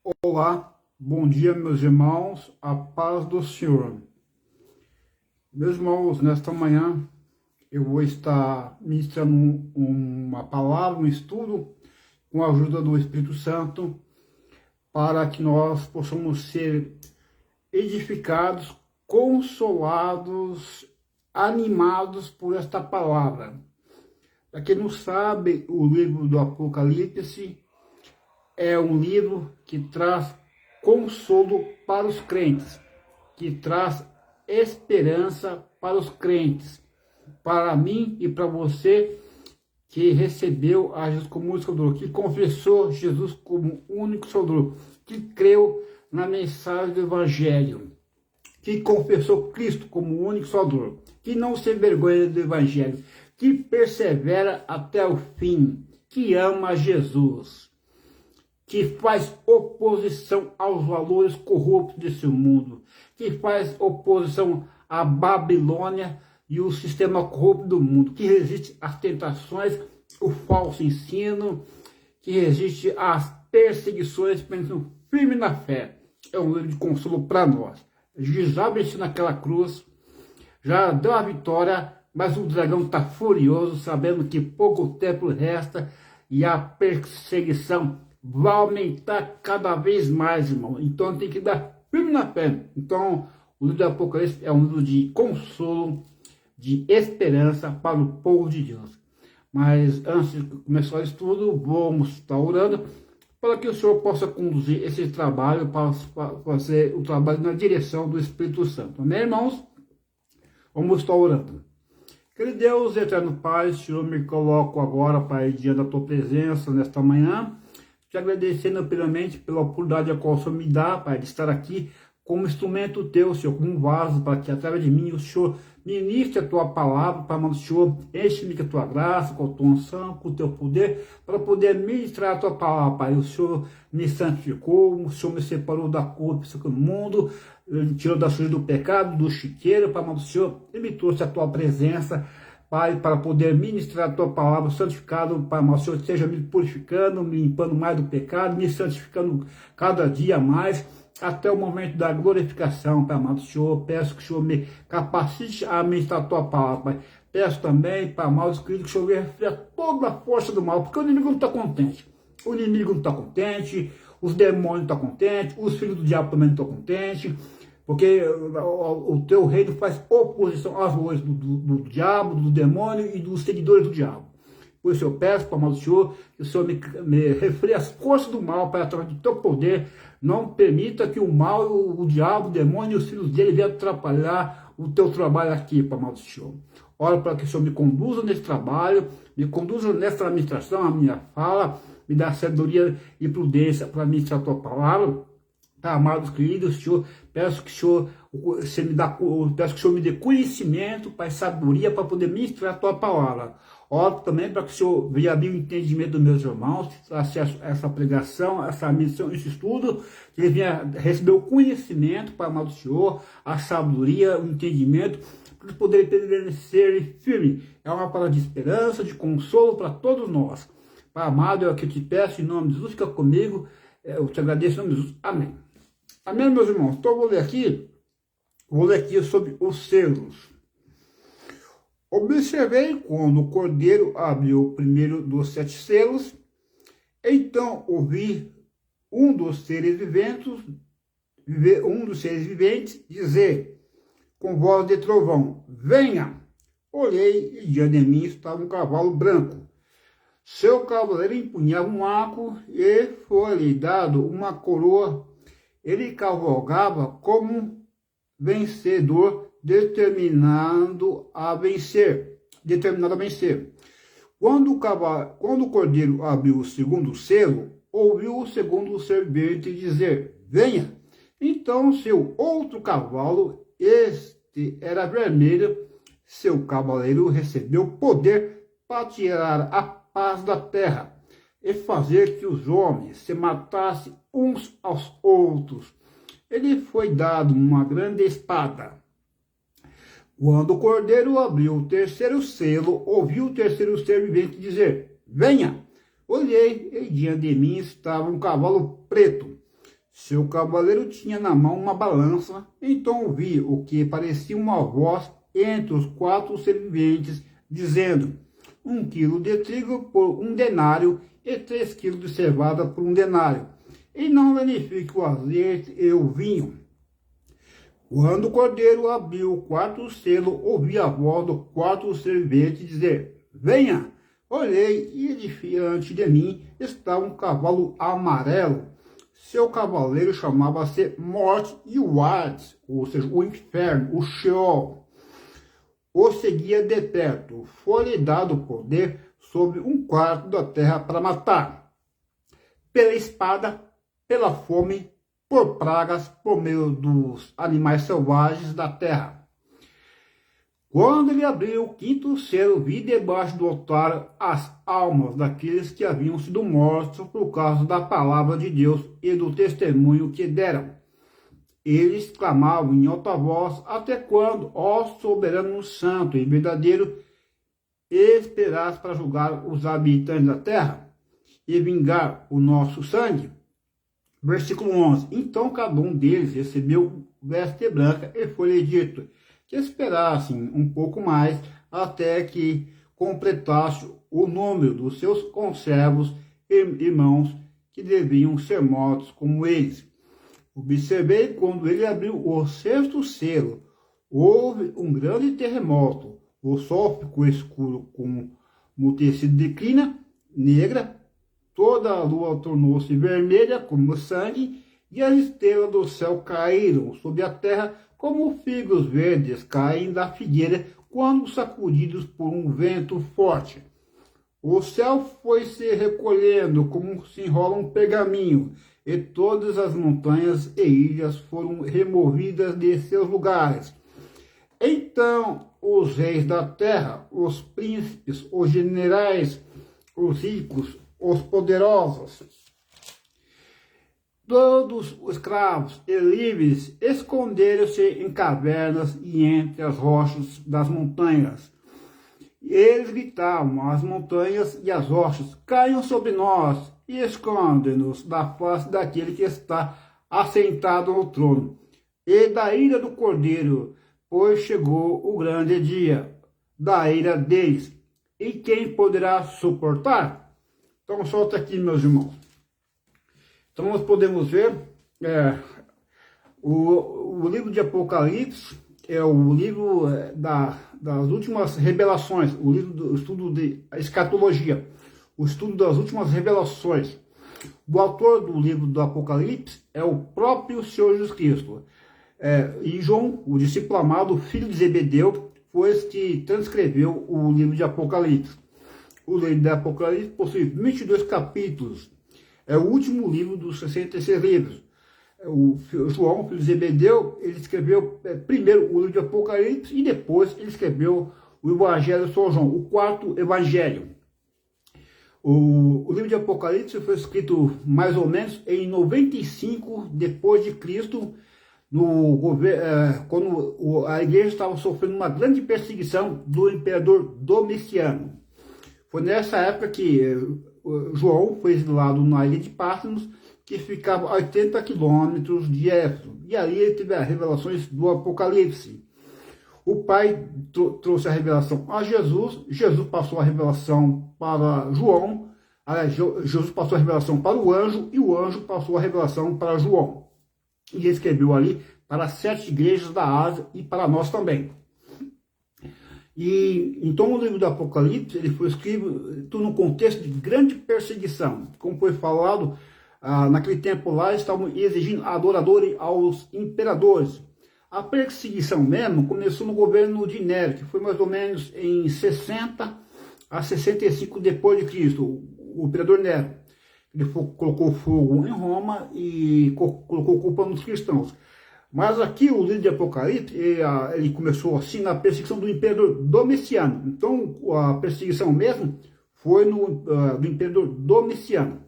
Olá, bom dia, meus irmãos, a paz do Senhor. Meus irmãos, nesta manhã eu vou estar ministrando uma palavra, um estudo, com a ajuda do Espírito Santo, para que nós possamos ser edificados, consolados, animados por esta palavra. Para quem não sabe, o livro do Apocalipse é um livro que traz consolo para os crentes, que traz esperança para os crentes, para mim e para você que recebeu a Jesus como único Salvador, que confessou Jesus como único Salvador, que creu na mensagem do Evangelho, que confessou Cristo como único Salvador, que não se envergonha do Evangelho, que persevera até o fim, que ama Jesus, que faz oposição aos valores corruptos desse mundo, que faz oposição à Babilônia e o sistema corrupto do mundo, que resiste às tentações, o falso ensino, que resiste às perseguições, pensando firme na fé. É um livro de consolo para nós. Jesus já venceu naquela cruz, já deu a vitória, mas o dragão está furioso, sabendo que pouco tempo resta e a perseguição vai aumentar cada vez mais, irmão. Então tem que dar firme na fé. Então, o livro do Apocalipse é um livro de consolo, de esperança para o povo de Deus. Mas antes de começar o estudo, vamos estar orando para que o Senhor possa conduzir esse trabalho, para fazer o trabalho na direção do Espírito Santo. Amém, irmãos? Vamos estar orando. Querido Deus, eterno Pai, Senhor, me coloco agora, Pai, diante da Tua presença nesta manhã, te agradecendo primeiramente pela oportunidade a qual o Senhor me dá, Pai, de estar aqui como instrumento Teu, Senhor, como um vaso, para que através de mim o Senhor ministre a Tua palavra, Pai, mas o Senhor enche-me com a Tua graça, com a Tua unção, com o Teu poder, para poder ministrar a Tua palavra, Pai. O Senhor me santificou, o Senhor me separou da corrupção do mundo, me tirou da sujeira do pecado, do chiqueiro, Pai, mas o Senhor me trouxe a Tua presença, Pai, para poder ministrar a Tua palavra, santificado, Pai, mas o Senhor esteja me purificando, me limpando mais do pecado, me santificando cada dia mais, até o momento da glorificação, Pai amado Senhor. Peço que o Senhor me capacite a ministrar a Tua palavra, Pai. Peço também, Pai amado querido, que o Senhor refreia toda a força do mal, porque o inimigo não está contente. O inimigo não está contente, os demônios não estão contentes, os filhos do diabo também não estão contentes, porque o Teu reino faz oposição aos valores do diabo, do demônio e dos seguidores do diabo. Por isso eu peço, Pai amado Senhor, que o Senhor me refreie as forças do mal, Pai, através do Teu poder. Não permita que o mal, o diabo, o demônio e os filhos dele venham atrapalhar o Teu trabalho aqui, Pai amado Senhor. Oro para que o Senhor me conduza nesse trabalho, me conduza nessa administração, a minha fala, me dá sabedoria e prudência para ministrar a Tua palavra. Tá, amados queridos, Senhor, peço que o Senhor me dê conhecimento, Pai, sabedoria para poder ministrar a Tua palavra. Oro também para que o Senhor venha abrir o entendimento dos meus irmãos, acesso a essa pregação, essa missão, esse estudo, que eles venham receber o conhecimento, Pai amado Senhor, a sabedoria, o entendimento, para eles poderem permanecer firme. É uma palavra de esperança, de consolo para todos nós. Pai amado, é o que eu te peço, em nome de Jesus, fica comigo. Eu te agradeço em nome de Jesus. Amém. Amém, meus irmãos. Então, vou ler aqui sobre os selos. Observei quando o cordeiro abriu o primeiro dos 7 selos, então ouvi um dos seres viventes dizer, com voz de trovão, venha! Olhei e diante de mim estava um cavalo branco. Seu cavaleiro empunhava um arco e foi-lhe dado uma coroa. Ele cavalgava como vencedor, determinado a vencer. Quando o cordeiro abriu o segundo selo, ouviu o segundo servente dizer, venha. Então seu outro cavalo, este era vermelho, seu cavaleiro recebeu poder para tirar a paz da terra e fazer que os homens se matassem uns aos outros. Ele foi dado uma grande espada. Quando o cordeiro abriu o terceiro selo, ouviu o terceiro ser vivente dizer, venha! Olhei e diante de mim estava um cavalo preto. Seu cavaleiro tinha na mão uma balança, então ouvi o que parecia uma voz entre os 4 serventes, dizendo: 1 quilo de trigo por 1 denário e 3 quilos de cevada por 1 denário, e não danifique o azeite e o vinho. Quando o cordeiro abriu o 4º selo, ouvi a voz do 4º servente dizer: venha! Olhei e diante de mim estava um cavalo amarelo. Seu cavaleiro chamava-se Morte e o Hades, ou seja, o inferno, o Sheol. O seguia de perto. Foi-lhe dado poder sobre 1/4 da terra para matar, pela espada, pela fome, por pragas, por meio dos animais selvagens da terra. Quando ele abriu o 5º selo, vi debaixo do altar as almas daqueles que haviam sido mortos por causa da palavra de Deus e do testemunho que deram. Eles clamavam em alta voz: até quando, ó soberano santo e verdadeiro, esperás para julgar os habitantes da terra e vingar o nosso sangue? Versículo 11. Então cada um deles recebeu veste branca e foi-lhe dito que esperassem um pouco mais até que completasse o número dos seus conservos e irmãos que deviam ser mortos como eles. Observei quando ele abriu o 6º selo, houve um grande terremoto. O sol ficou escuro como um tecido de crina negra, toda a lua tornou-se vermelha como sangue, e as estrelas do céu caíram sobre a terra como figos verdes caem da figueira quando sacudidos por um vento forte. O céu foi se recolhendo como se enrola um pergaminho, e todas as montanhas e ilhas foram removidas de seus lugares. Então os reis da terra, os príncipes, os generais, os ricos, os poderosos, todos os escravos e livres esconderam-se em cavernas e entre as rochas das montanhas. Eles gritavam às montanhas e às rochas: caiam sobre nós e escondem-nos da face daquele que está assentado no trono e da ira do Cordeiro, pois chegou o grande dia da ira deles. E quem poderá suportar? Então solta aqui, meus irmãos. Então nós podemos ver o livro de Apocalipse é o livro das últimas revelações, o livro do estudo de escatologia, o estudo das últimas revelações. O autor do livro do Apocalipse é o próprio Senhor Jesus Cristo. E João, o discípulo amado, filho de Zebedeu, foi esse que transcreveu o livro de Apocalipse. O livro de Apocalipse possui 22 capítulos. É o último livro dos 66 livros. O João, filho de Zebedeu, ele escreveu primeiro o livro de Apocalipse e depois ele escreveu o Evangelho de São João, o 4º Evangelho. O livro de Apocalipse foi escrito mais ou menos em 95 depois de Cristo, quando a igreja estava sofrendo uma grande perseguição do imperador Domiciano. Foi nessa época que João foi exilado na ilha de Patmos, que ficava a 80 quilômetros de Éfeso. E ali ele teve as revelações do Apocalipse. O Pai trouxe a revelação a Jesus, Jesus passou a revelação para João, Jesus passou a revelação para o anjo, e o anjo passou a revelação para João. E ele escreveu ali para as 7 igrejas da Ásia e para nós também. E então o livro do Apocalipse ele foi escrito no contexto de grande perseguição. Como foi falado, naquele tempo lá estavam exigindo adoradores aos imperadores. A perseguição mesmo começou no governo de Nero, que foi mais ou menos em 60 a 65 depois de Cristo, o imperador Nero. Ele colocou fogo em Roma e colocou culpa nos cristãos. Mas aqui o livro de Apocalipse, ele começou assim na perseguição do imperador Domiciano. Então a perseguição mesmo foi do imperador Domiciano.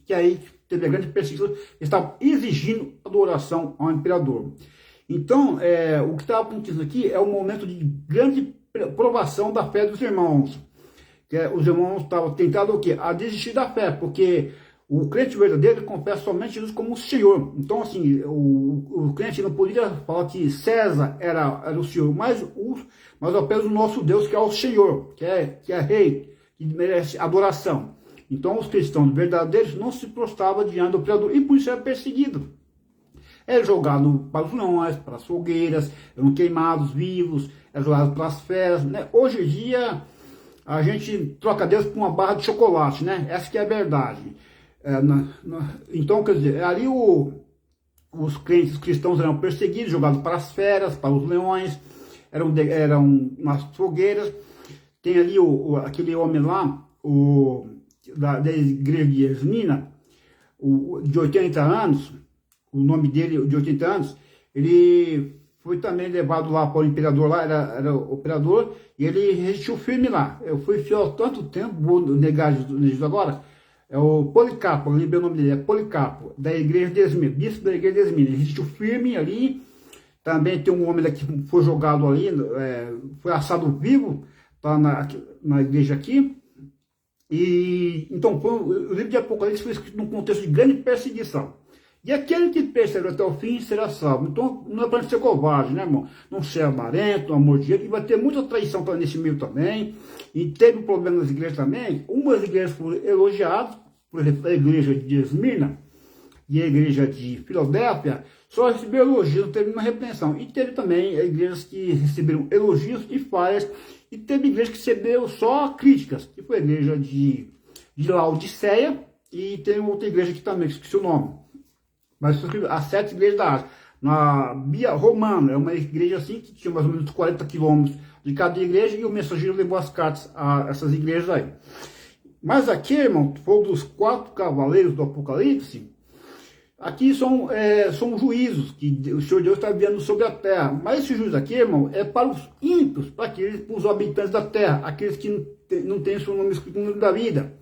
Que aí teve a grande perseguição, eles estavam exigindo adoração ao imperador. Então, o que está acontecendo aqui é um momento de grande provação da fé dos irmãos. Os irmãos estavam tentados o quê? A desistir da fé, porque O crente verdadeiro confessa somente Jesus como o Senhor. Então, assim, o crente não podia falar que César era o Senhor, mas apenas o nosso Deus, que é o Senhor, que é rei, que merece adoração. Então, os cristãos verdadeiros não se prostravam diante do Criador, e por isso era perseguido. É jogado para os leões, para as fogueiras, eram queimados vivos, é jogado para as feras, né? Hoje em dia, a gente troca Deus por uma barra de chocolate, né? Essa que é a verdade. Então, quer dizer, ali os crentes, os cristãos eram perseguidos, jogados para as feras, para os leões, eram nas fogueiras. Tem ali aquele homem lá, da igreja de Esmina, de 80 anos, o nome dele, de 80 anos, ele foi também levado lá para o imperador, lá era o imperador, e ele resistiu firme lá. Eu fui fiel há tanto tempo, vou negar Jesus agora, é o Policarpo, eu lembrei o nome dele, é Policarpo, da igreja de Esmina, bispo da igreja de Esmina. Ele resistiu firme ali. Também tem um homem que foi jogado ali, foi assado vivo, tá na igreja aqui. E então o livro de Apocalipse foi escrito num contexto de grande perseguição. E aquele que perseverou até o fim será salvo. Então não é para ser covarde, né, irmão? Não ser amarento, amor de dinheiro. E vai ter muita traição nesse meio também. E teve um problema nas igrejas também. Umas igrejas foram elogiadas, por exemplo, a igreja de Esmirna e a igreja de Filadélfia, só receberam elogios, não teve nenhuma repreensão. E teve também igrejas que receberam elogios e falhas. E teve igrejas que receberam só críticas, que foi a igreja de Laodiceia. E tem outra igreja aqui também, que esqueci o nome. Mas as 7 igrejas da Ásia. Na Bia Romana, é uma igreja assim que tinha mais ou menos 40 quilômetros de cada igreja, e o mensageiro levou as cartas a essas igrejas aí. Mas aqui, irmão, foi dos 4 cavaleiros do Apocalipse. Aqui são juízos que o Senhor Deus está enviando sobre a terra. Mas esse juízo aqui, irmão, é para os ímpios, para os habitantes da terra, aqueles que não têm seu nome escrito no livro da vida.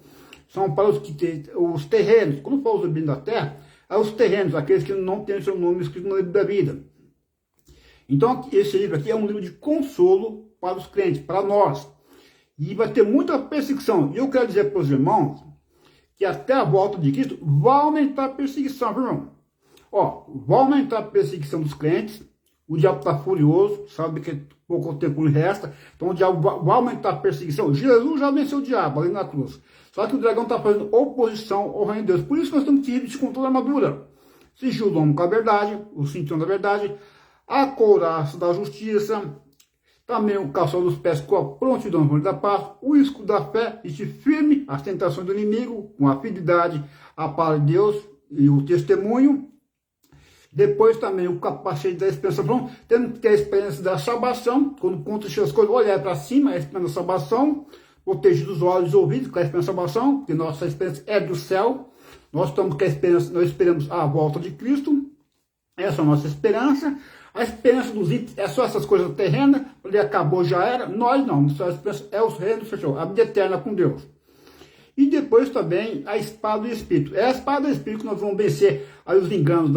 São para os terrenos. Quando fala os habitantes da terra, aos terrenos, aqueles que não têm seu nome escrito no livro da vida. Então, esse livro aqui é um livro de consolo para os crentes, para nós. E vai ter muita perseguição. E eu quero dizer para os irmãos que até a volta de Cristo vai aumentar a perseguição, irmão. Ó, vai aumentar a perseguição dos crentes. O diabo está furioso, sabe que pouco tempo lhe resta. Então o diabo vai aumentar a perseguição. Jesus já venceu o diabo ali na cruz. Só que o dragão está fazendo oposição ao reino de Deus. Por isso nós temos que ir com toda a armadura. Cingiu o lombo com a verdade, o cinturão da verdade, a couraça da justiça, também o calçado dos pés com a prontidão da paz, o escudo da fé, e se firme as tentações do inimigo, com a fidelidade à palavra de Deus e o testemunho. Depois também o capacete da esperança. Temos que ter a esperança da salvação. Quando acontecer as coisas, olhar para cima, a esperança da salvação. Protegido os olhos e os ouvidos, com a esperança da salvação, porque nossa esperança é do céu. Nós estamos com a esperança, nós esperamos a volta de Cristo. Essa é a nossa esperança. A esperança dos ímpios é só essas coisas terrenas, ele acabou, já era. Nós não, nossa esperança é os reinos, fechou, a vida eterna com Deus. E depois também a espada do Espírito. É a espada do Espírito que nós vamos vencer aí os enganos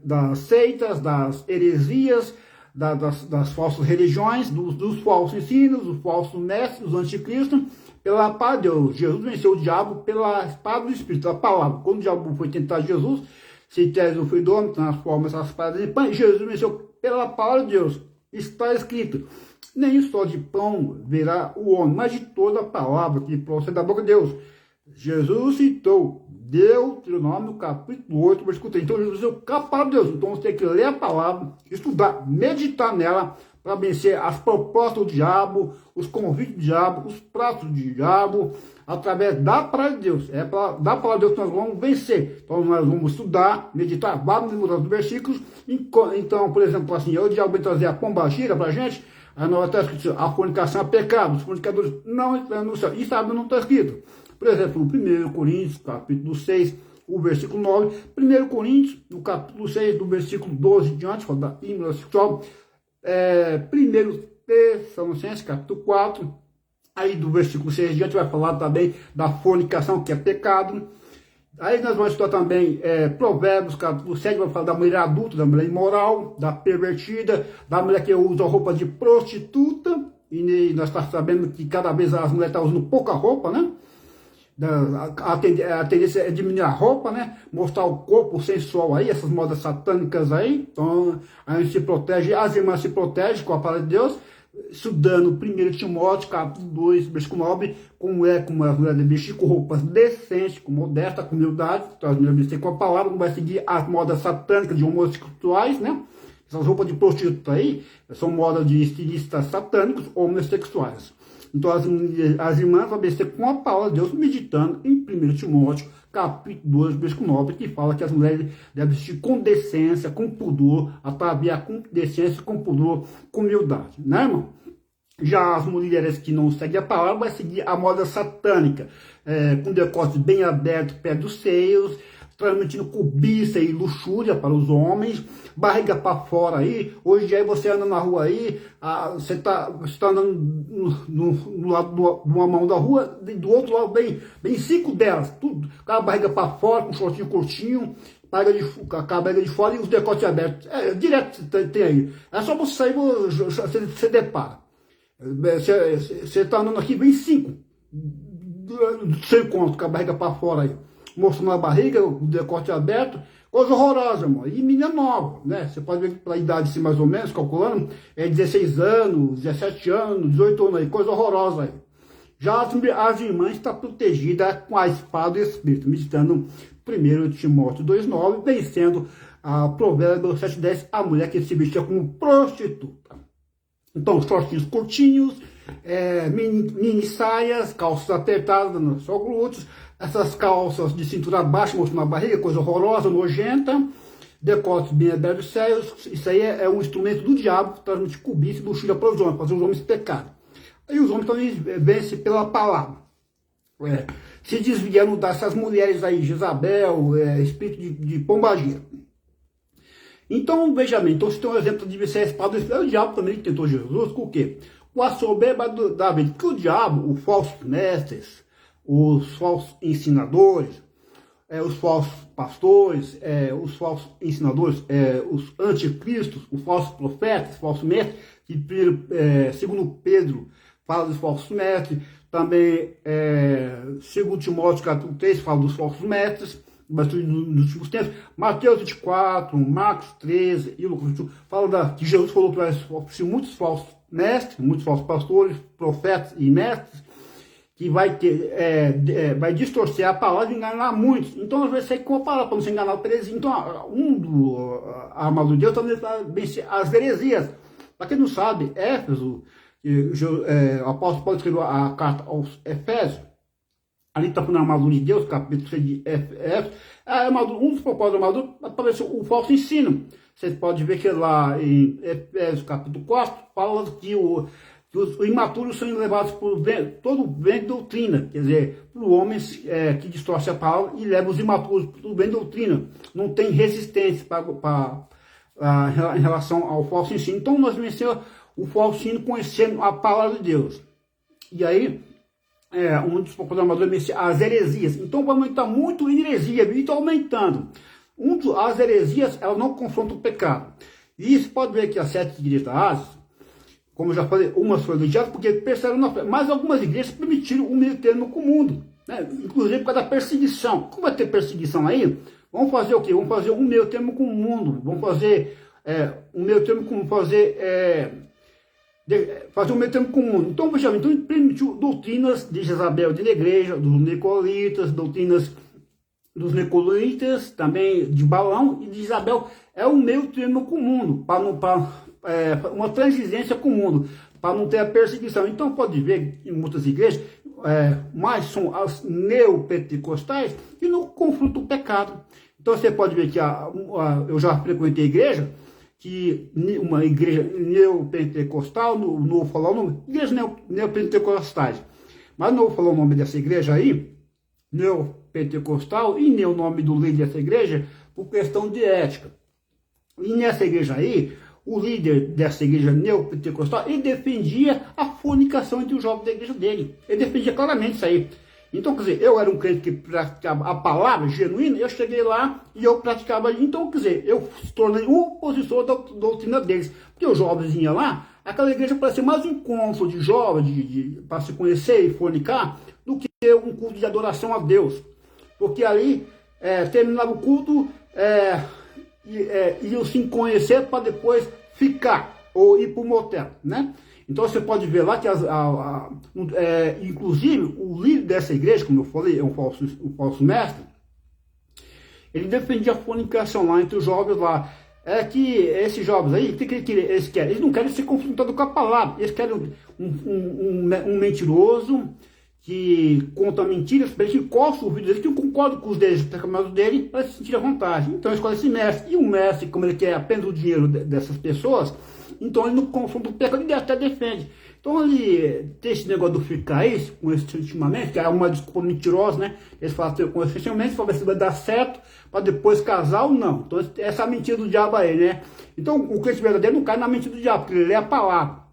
das seitas, das heresias, das falsas religiões, dos falsos ensinos, dos falsos mestres, dos anticristos, pela palavra de Deus. Jesus venceu o diabo pela espada do Espírito, a palavra. Quando o diabo foi tentar Jesus, se tese o filho do homem, transforma essas espadas em pão. Jesus venceu pela palavra de Deus. Está escrito: nem só de pão verá o homem, mas de toda a palavra que procede da boca de Deus. Jesus citou Deuteronômio capítulo 8, versículo 3. Então Jesus é a palavra de Deus. Então você tem que ler a palavra, estudar, meditar nela, para vencer as propostas do diabo, os convites do diabo, os pratos do diabo, através da palavra de Deus. É da palavra de Deus que nós vamos vencer. Então nós vamos estudar, meditar, vamos memorizar os versículos. Então, por exemplo, assim, o diabo vem trazer a pombagira para a gente. Aí nós está escrito: a fornicação é pecado, os fornicadores não entram no céu. Isso não está escrito. Por exemplo, no 1 Coríntios, capítulo 6, o versículo 9. 1 Coríntios, no capítulo 6, do versículo 12 em diante, fala da ímora sexual. 1 Tessalonicenses, capítulo 4, aí do versículo 6 em diante, vai falar também da fornicação, que é pecado. Aí nós vamos estudar também Provérbios, capítulo 7, vai falar da mulher adulta, da mulher imoral, da pervertida, da mulher que usa roupa de prostituta. E nós estamos sabendo que cada vez as mulheres estão usando pouca roupa, né? A tendência é diminuir a roupa, né? Mostrar o corpo sensual aí, essas modas satânicas aí. Então, a gente se protege, as irmãs se protegem com a palavra de Deus, estudando 1 Timóteo, capítulo 2, versículo 9, como as mulheres devem vestir com roupas decentes, com modesta, com humildade. Então, as mulheres vestem com a palavra, não vai seguir as modas satânicas de homossexuais, né? Essas roupas de prostituta aí são modas de estilistas satânicos homossexuais. Então as irmãs vão vestir com a palavra de Deus, meditando em 1 Timóteo, capítulo 2, versículo 9, que fala que as mulheres devem vestir com decência, com pudor, ataviar com decência, com pudor, com humildade, né, irmão? Já as mulheres que não seguem a palavra, vai seguir a moda satânica, com decote bem aberto perto dos seios, transmitindo cobiça e luxúria para os homens, barriga para fora aí. Hoje aí você anda na rua aí, você tá andando no lado de uma mão da rua, do outro lado bem 5 delas, tudo, com a barriga para fora, com um shortinho curtinho, com a barriga de fora e os decotes abertos. Direto tem aí. É só você sair, você depara. Você tá andando aqui, vem 5 sem conto, com a barriga para fora aí, mostrando a barriga, o decote aberto, coisa horrorosa, irmão. E menina nova, né? Você pode ver pela idade assim, mais ou menos, calculando, 16 anos, 17 anos, 18 anos aí, coisa horrorosa aí. Já as irmãs estão protegidas com a espada do Espírito, meditando 1 Timóteo 2,9, vencendo a Provérbios 7,10, a mulher que se vestia como prostituta. Então, shortinhos curtinhos, mini saias, calças apertadas nos seus glúteos, essas calças de cintura baixa, mostrando a barriga, coisa horrorosa, nojenta, decotes bem abertos, sérios. Isso aí é um instrumento do diabo, transmitir cobiça e luxúria para os homens, fazer os homens pecarem. Aí os homens também vencem pela palavra. Se desviando dessas mulheres aí, Jezabel, espírito de pombagira. Então, veja bem, então se tem um exemplo de vencer a espada, é o diabo também que tentou Jesus, com o quê? Com a soberba da vida. Porque o diabo, os falsos mestres, os falsos ensinadores, os falsos pastores, os falsos ensinadores, os anticristos, os falsos profetas, os falsos mestres, que segundo Pedro fala dos falsos mestres, também segundo Timóteo capítulo 3 fala dos falsos mestres, nos últimos tempos, Mateus 24, Marcos 13 e Lucas 21, fala que Jesus falou para muitos falsos mestres, muitos falsos pastores, profetas e mestres, que vai distorcer a palavra e enganar muitos. Então, às vezes, você com a palavra para não ser enganado por eles. Então, a arma do Deus também vai vencer as heresias. Para quem não sabe, Éfeso, o apóstolo Paulo escreveu a carta aos Efésios, ali está na armadura de Deus, capítulo 6 de Éfeso, um dos propósitos da armadura é para ver o falso ensino. Você pode ver que lá em Efésios capítulo 4, fala que os imaturos são levados por todo o vento de doutrina, quer dizer, por homens que distorcem a palavra e levam os imaturos por vento de doutrina. Não tem resistência em relação ao falso ensino. Então nós vencemos o falso ensino conhecendo a palavra de Deus. E aí, um dos programadores vencer as heresias. Então vai aumentar muito a heresia, e está aumentando. As heresias, elas não confrontam o pecado. E isso pode ver que as 7 igrejas da Ásia, como eu já falei, umas foram religiosas porque perseguiram na fé, mas algumas igrejas permitiram o meio termo com o mundo, né? Inclusive por causa da perseguição. Como vai ter perseguição aí? Vamos fazer o quê? Vamos fazer um meio termo com o mundo. Vamos fazer um meio termo com fazer um meio termo com o mundo. Então, veja, então permitiu doutrinas de Jezabel de igreja, dos nicolaítas, doutrinas dos nicolaítas, também de Balaão e de Isabel. É um meio termo com o mundo, uma transigência com o mundo, para não ter a perseguição. Então pode ver em muitas igrejas, mais são as neopentecostais que não confrontam o pecado. Então você pode ver que eu já frequentei a igreja, que uma igreja neopentecostal, não vou falar o nome, igrejas neopentecostais, mas não vou falar o nome dessa igreja aí, neopentecostal, e nem o nome do líder dessa igreja, por questão de ética. E nessa igreja aí, o líder dessa igreja neopentecostal, ele defendia a fornicação entre os jovens da igreja dele. Ele defendia claramente isso aí. Então, quer dizer, eu era um crente que praticava a palavra genuína, eu cheguei lá e eu praticava. Então, quer dizer, eu se tornei um opositor da doutrina deles. Porque os jovens iam lá, aquela igreja parecia mais um encontro de jovens, para se conhecer e fornicar, do que ter um culto de adoração a Deus. Porque ali, terminava o culto, iam se conhecer para depois ficar, ou ir para o motel, né? Então você pode ver lá que, inclusive, o líder dessa igreja, como eu falei, é um falso mestre, ele defendia a fornicação lá entre os jovens lá. É que esses jovens aí, o que eles querem? Eles não querem ser confrontados com a palavra, eles querem um mentiroso que conta mentiras, para eles que coçam o ouvido deles, que não concordam com os pecaminosos dele, para se sentir à vontade. Então ele escolhe esse mestre, e o mestre, como ele quer apenas o dinheiro dessas pessoas, então ele não confronta o pecado, ele até defende. Então ele tem esse negócio do ficar aí, com esse sentimento, que é uma desculpa mentirosa, né? Eles falam com esse sentimento, para ver se vai dar certo, para depois casar ou não. Então essa é a mentira do diabo aí, né? Então o crente verdadeiro não cai na mentira do diabo, porque ele lê a palavra.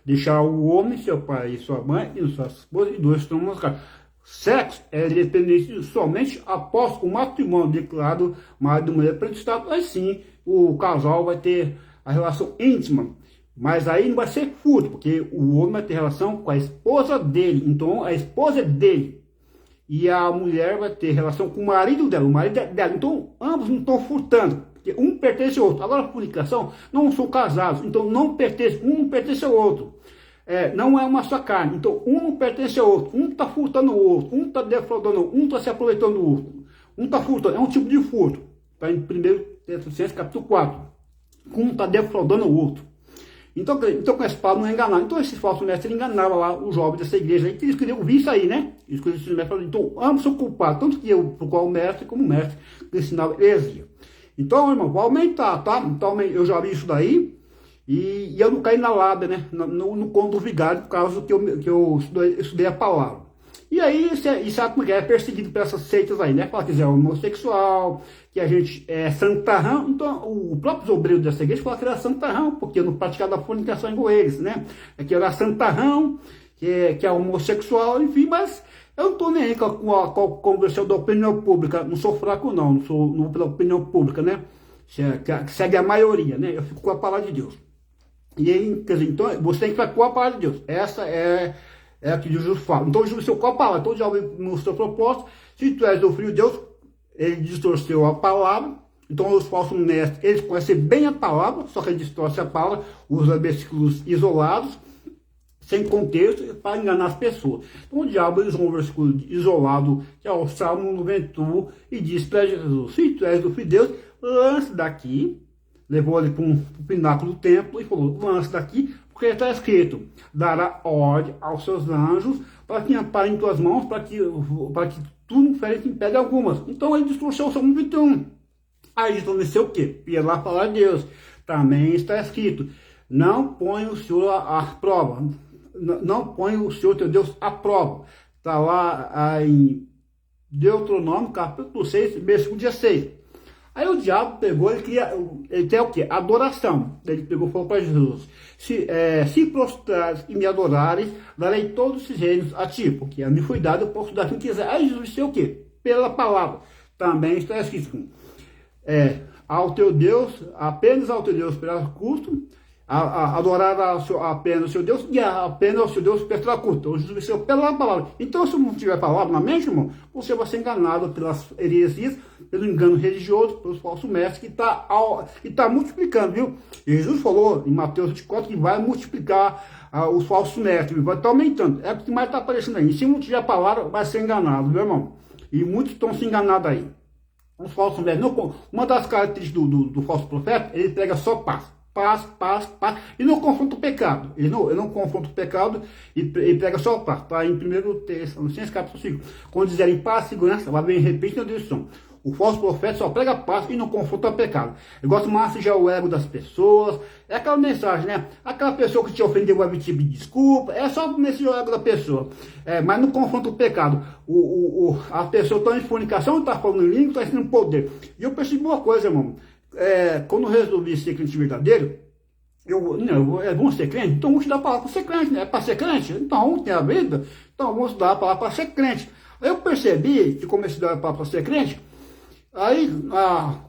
Deixar o homem, seu pai e sua mãe, e sua esposa, e dois tornam casar. Sexo é dependente somente após o matrimônio declarado marido e mulher prestado. Assim o casal vai ter a relação íntima. Mas aí não vai ser fútil, porque o homem vai ter relação com a esposa dele. Então a esposa é dele. E a mulher vai ter relação com o marido dela. O marido é dela. Então ambos não estão furtando. Porque um pertence ao outro. Agora a fornicação, não são casados. Então não pertence, um não pertence ao outro. Não é uma só carne. Então um não pertence ao outro. Um está furtando o outro. Um está defraudando, um está se aproveitando do outro. Um está furtando. É um tipo de furto. Está em 1 Tessalonicenses capítulo 4. Um está defraudando o outro. Então com esse Paulo não é enganado. Então esse falso mestre enganava lá os jovens dessa igreja aí, que eles queriam ouvir isso aí, né? Eles queriam esse mestre. Então ambos são culpados, tanto que eu, por qual o mestre, como o mestre que ensinava heresia. Então, irmão, vou aumentar, tá? Então eu já vi isso daí, e eu não caí na lábia, né? No conto do vigário, por causa que eu estudei a palavra. E aí, sabe como é perseguido por essas seitas aí, né? Fala que é homossexual, que a gente é santarrão. Então, o próprio obreiro dessa igreja fala que era santarrão, porque eu não praticava a fornicação igual eles, né? É que era santarrão, que é homossexual, enfim, mas eu não estou nem aí com a conversão da opinião pública. Não sou fraco, não sou pela opinião pública, né? Que segue a maioria, né? Eu fico com a palavra de Deus. E aí, quer dizer, então, você tem que ficar com a palavra de Deus. Essa é a que Jesus fala. Então, Jesus com a palavra. Então, já no seu propósito, se tu és do Filho de Deus, ele distorceu a palavra. Então, os falsos mestres, eles conhecem bem a palavra, só que eles distorcem a palavra, usam versículos isolados, sem contexto, para enganar as pessoas. Então, o diabo usa um versículo isolado, que é o Salmo 91, e diz para Jesus: se tu és do Filho de Deus, lance daqui. Levou ele para um pináculo do templo e falou: lance daqui, porque está escrito: dará ordem aos seus anjos para que amparem tuas mãos, para que tu não feres em pedra algumas. Então ele distorceu o Salmo 21. Aí distorceu o quê? Pela palavra de Deus. Também está escrito: não põe o Senhor à prova. Não põe o Senhor teu Deus à prova. Está lá em Deuteronômio, capítulo 6, versículo 16. Aí o diabo pegou, ele quer o quê? Adoração. Ele pegou e falou para Jesus: se prostrares e me adorares, darei todos esses reinos a ti, porque a mim foi dado, eu posso dar quem quiser. Aí Jesus disse o quê? Pela palavra. Também está escrito: ao teu Deus, apenas ao teu Deus pelo custo, adorar apenas o seu Deus, e apenas ao seu Deus prestar culto. Então Jesus disse pela palavra. Então, se não tiver palavra na mente, irmão, você vai ser enganado pelas heresias, pelo engano religioso, pelos falsos mestres, que está multiplicando, viu? Jesus falou em Mateus 24 que vai multiplicar os falsos mestres, vai estar aumentando. É o que mais está aparecendo aí. E se não tiver palavra, vai ser enganado, meu irmão? E muitos estão se enganando aí. Os falsos mestres. Uma das características do falso profeta, ele prega só paz. Paz, e não confronta o pecado. Ele não confronta o pecado e prega só a paz. Está em 1 Tessalonicenses capítulo 5. Quando dizerem paz, segurança, vai bem em repente na direção. O falso profeta só prega paz e não confronta o pecado. Ele gosta de massagear o ego das pessoas. É aquela mensagem, né? Aquela pessoa que te ofendeu vai te pedir desculpa. É só massagear o ego da pessoa. Mas não confronta o pecado. A pessoa está em fornicação, está falando em língua, está ensinando poder. E eu percebi uma coisa, irmão. Quando eu resolvi ser crente verdadeiro, vamos ser crente? Então vamos estudar a palavra para ser crente, né? Para ser crente? Então vamos ter a Bíblia? Então vamos estudar a palavra para ser crente. Aí eu percebi que comecei a estudar a palavra para ser crente, Aí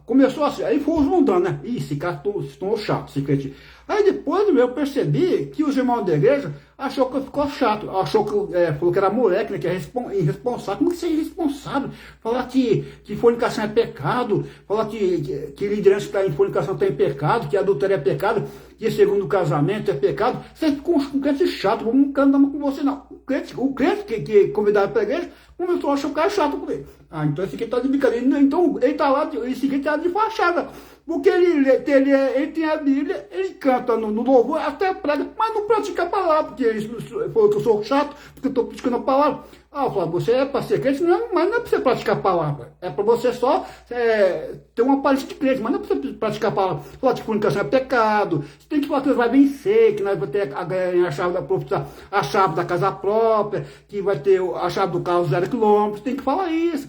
começou assim, aí foi juntando, né? Ih, esse cara se tornou chato, esse crente. Aí depois eu percebi que os irmãos da igreja achou que eu ficou chato, achou que falou que era moleque, né? Que é irresponsável. Como que você é irresponsável? Falar que fornicação é pecado, falar que liderança que está em fornicação tem pecado, que adultério é pecado, que segundo casamento é pecado. Você ficou um crente chato, eu não quero andar com você, não. O crente que convidado para a igreja começou a achar o cara chato com ele. Ah, então esse aqui tá de brincadeira. Então ele tá lá, esse aqui tá de fachada. Porque ele tem a Bíblia, ele canta no louvor, até prega, mas não pratica a palavra, porque ele falou que eu sou chato, porque eu estou praticando a palavra. Ah, eu falo, você é para ser crente, mas não é para você praticar a palavra. É para você só ter uma aparência de crente, mas não é para você praticar a palavra. Falar que comunicação é pecado, você tem que falar que você vai vencer, que nós vamos ter a chave da profissão, a chave da casa própria, que vai ter a chave do carro 0 km, tem que falar isso.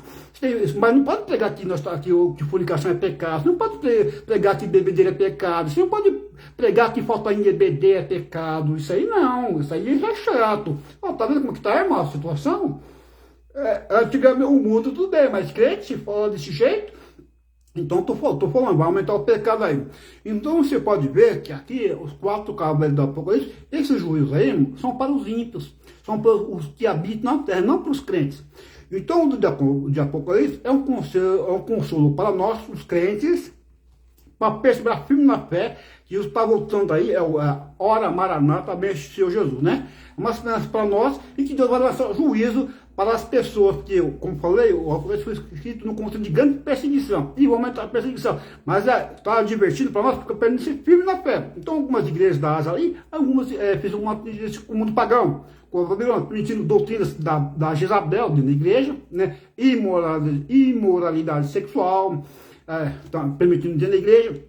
Mas não pode pregar que fornicação é pecado, você não pode pregar que bebedeira é pecado, você não pode pregar que falta em EBD é pecado, isso aí não, isso aí é chato. Oh, tá vendo como que tá, irmão, a situação? Antigamente o mundo tudo bem, mas crente fala desse jeito, então tô falando, vai aumentar o pecado aí. Então você pode ver que aqui, os 4 cavaleiros do Apocalipse, esses juízos aí são para os ímpios, são para os que habitam na terra, não para os crentes. Então, o de Apocalipse é um consolo para nós, os crentes, para perseverar firme na fé, que Jesus está voltando aí, a hora maranata, também Senhor Jesus, né? Uma esperança para nós e que Deus vai lançar juízo para as pessoas, porque, como falei, o Apocalipse foi escrito no contexto de grande perseguição, e vai aumentar a perseguição, mas está divertido para nós, porque aprendendo a ser firme na fé. Então, algumas igrejas da Ásia aí, algumas fizeram uma igreja com o mundo pagão, permitindo doutrinas da Jezabel dentro da igreja, né? Imoralidade sexual, permitindo dentro da igreja,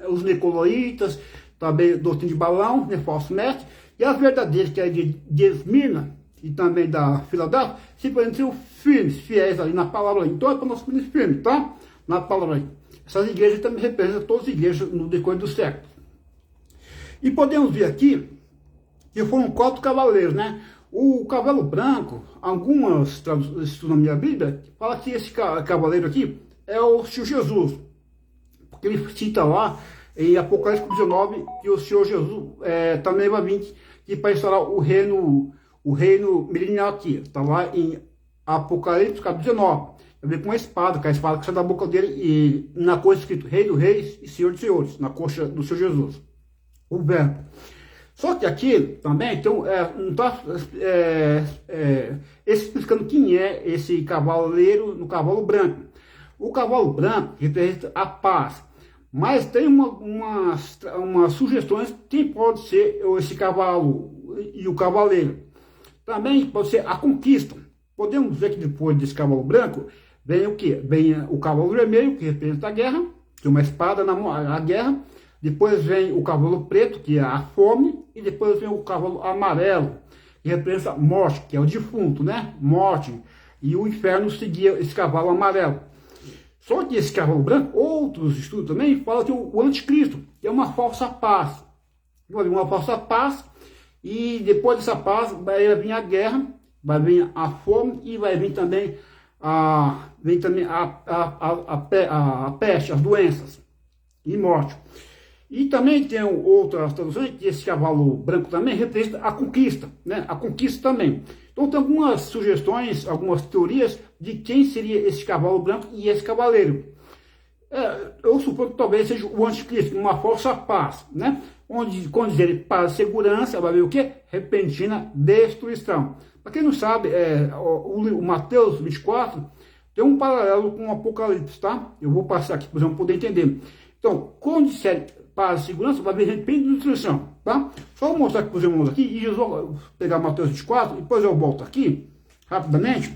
os nicolaítas, também doutrina de Balão, né? Falso mestre, e as verdadeiras, que é de Esmirna, e também da Filadélfia, simplesmente são firmes, fiéis ali na palavra. Então é para nós sermos firmes, tá? Na palavra aí. Essas igrejas também representam todas as igrejas no decorrer do século. E podemos ver aqui que foram 4 cavaleiros, né? O cavalo branco, algumas traduções estudam na minha Bíblia, fala que esse cavaleiro aqui é o Senhor Jesus. Porque ele cita lá em Apocalipse 19 que o Senhor Jesus também vai vir e para instaurar o reino milenial aqui. Está lá em Apocalipse capítulo 19. Vai ver com a espada, que a espada que sai da boca dele e na coxa escrito Rei dos Reis e Senhor dos Senhores, na coxa do Senhor Jesus. O verbo. Só que aqui também então, não está explicando quem é esse cavaleiro no cavalo branco. O cavalo branco representa a paz, mas tem umas sugestões quem pode ser esse cavalo e o cavaleiro. Também pode ser a conquista. Podemos ver que depois desse cavalo branco vem o que? Vem o cavalo vermelho, que representa a guerra, que é uma espada na guerra. Depois vem o cavalo preto, que é a fome, e depois vem o cavalo amarelo, que representa a morte, que é o defunto, né? Morte. E o inferno seguia esse cavalo amarelo. Só que esse cavalo branco, outros estudos também, falam que o anticristo é uma falsa paz. Uma falsa paz, e depois dessa paz vai vir a guerra, vai vir a fome e vai vir também a peste, as doenças e morte. E também tem outras traduções que esse cavalo branco também representa a conquista, né? A conquista também. Então tem algumas sugestões, algumas teorias de quem seria esse cavalo branco e esse cavaleiro. Eu suponho que talvez seja o anticristo, uma falsa paz, né? Onde, quando dizer paz e segurança, vai ver o que? Repentina destruição. Para quem não sabe, o Mateus 24 tem um paralelo com o Apocalipse, tá? Eu vou passar aqui para vocês poder entender. Então, quando disser paz e segurança, vai ver repentina destruição, tá? Só vou mostrar aqui para os irmãos aqui, e eu vou pegar Mateus 24, e depois eu volto aqui, rapidamente,